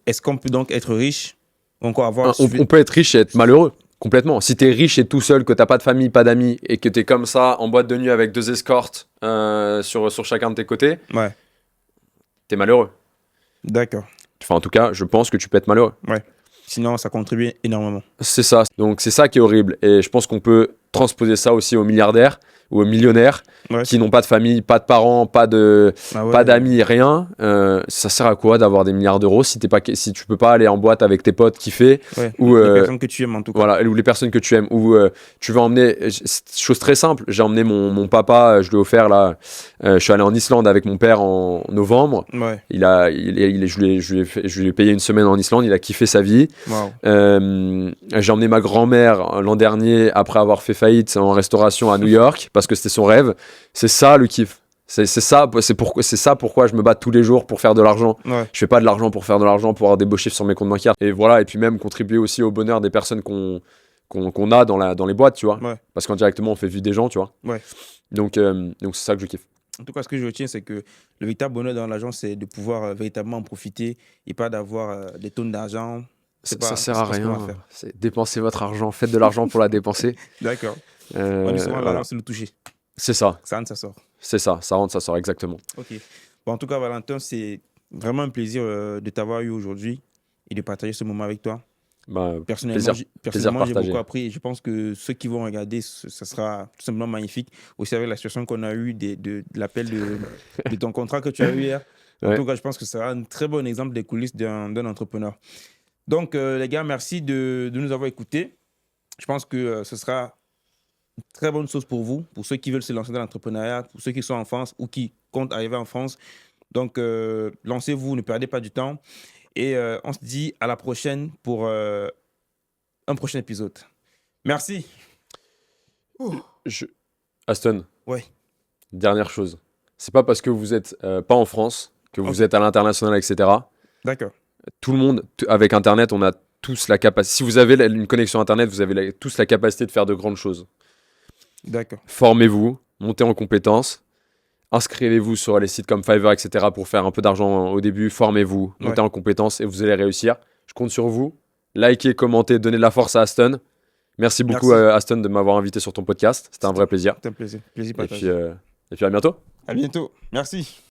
Est-ce qu'on peut donc être riche ou encore avoir... On peut être riche et être malheureux. Complètement. Si t'es riche et tout seul, que t'as pas de famille, pas d'amis, et que t'es comme ça, en boîte de nuit avec 2 escortes sur chacun de tes côtés, t'es malheureux. D'accord. Enfin, en tout cas, je pense que tu peux être malheureux. Ouais. Sinon, ça contribue énormément. C'est ça. Donc, c'est ça qui est horrible. Et je pense qu'on peut transposer ça aussi aux milliardaires ou aux millionnaires qui n'ont pas de famille, pas de parents, pas d'amis, rien. Ça sert à quoi d'avoir des milliards d'euros si tu peux pas aller en boîte avec tes potes kiffer ou les personnes que tu aimes en tout cas. Voilà, ou les personnes que tu aimes. Ou tu vas emmener, chose très simple, j'ai emmené mon papa, je lui ai offert là, je suis allé en Islande avec mon père en novembre. Je lui ai payé une semaine en Islande, il a kiffé sa vie. J'ai emmené ma grand-mère l'an dernier après avoir fait faillite en restauration à New York parce que c'était son rêve. C'est ça le kiff. C'est ça pourquoi je me bats tous les jours pour faire de l'argent. Je fais pas de l'argent pour faire de l'argent, pour avoir des beaux chiffres sur mes comptes bancaires. Et voilà, et puis même contribuer aussi au bonheur des personnes qu'on a dans les boîtes, tu vois. Parce qu'indirectement, on fait vivre des gens, tu vois. Donc c'est ça que je kiffe. En tout cas, ce que je retiens, c'est que le véritable bonheur dans l'argent, c'est de pouvoir véritablement en profiter et pas d'avoir des tonnes d'argent. Ça sert à rien. Dépensez votre argent, faites de l'argent pour la dépenser. D'accord. L'argent, c'est le toucher. C'est ça. Ça rentre, ça sort. C'est ça, ça rentre, ça sort, exactement. Ok. Bon, en tout cas, Valentin, c'est vraiment un plaisir de t'avoir eu aujourd'hui et de partager ce moment avec toi. Personnellement, j'ai beaucoup appris et je pense que ceux qui vont regarder, ça sera tout simplement magnifique. Aussi avec la situation qu'on a eue de l'appel de ton contrat que tu as eu hier. En tout cas, je pense que ça sera un très bon exemple des coulisses d'un entrepreneur. Donc, les gars, merci de nous avoir écoutés. Je pense que ce sera une très bonne chose pour vous, pour ceux qui veulent se lancer dans l'entrepreneuriat, pour ceux qui sont en France ou qui comptent arriver en France. Donc, lancez-vous, ne perdez pas du temps. Et on se dit à la prochaine pour un prochain épisode. Merci. Aston. Ouais. Dernière chose. C'est pas parce que vous êtes pas en France que vous êtes à l'international, etc. D'accord. Tout le monde, avec Internet, on a tous la capacité. Si vous avez une connexion Internet, vous avez tous la capacité de faire de grandes choses. D'accord. Formez-vous, montez en compétences, inscrivez-vous sur les sites comme Fiverr, etc. pour faire un peu d'argent au début. Formez-vous, montez en compétences et vous allez réussir. Je compte sur vous. Likez, commentez, donnez de la force à Aston. Merci beaucoup Aston de m'avoir invité sur ton podcast. C'était un vrai plaisir. C'était un plaisir. Plaisir partagé. Et puis à bientôt. À bientôt. Merci.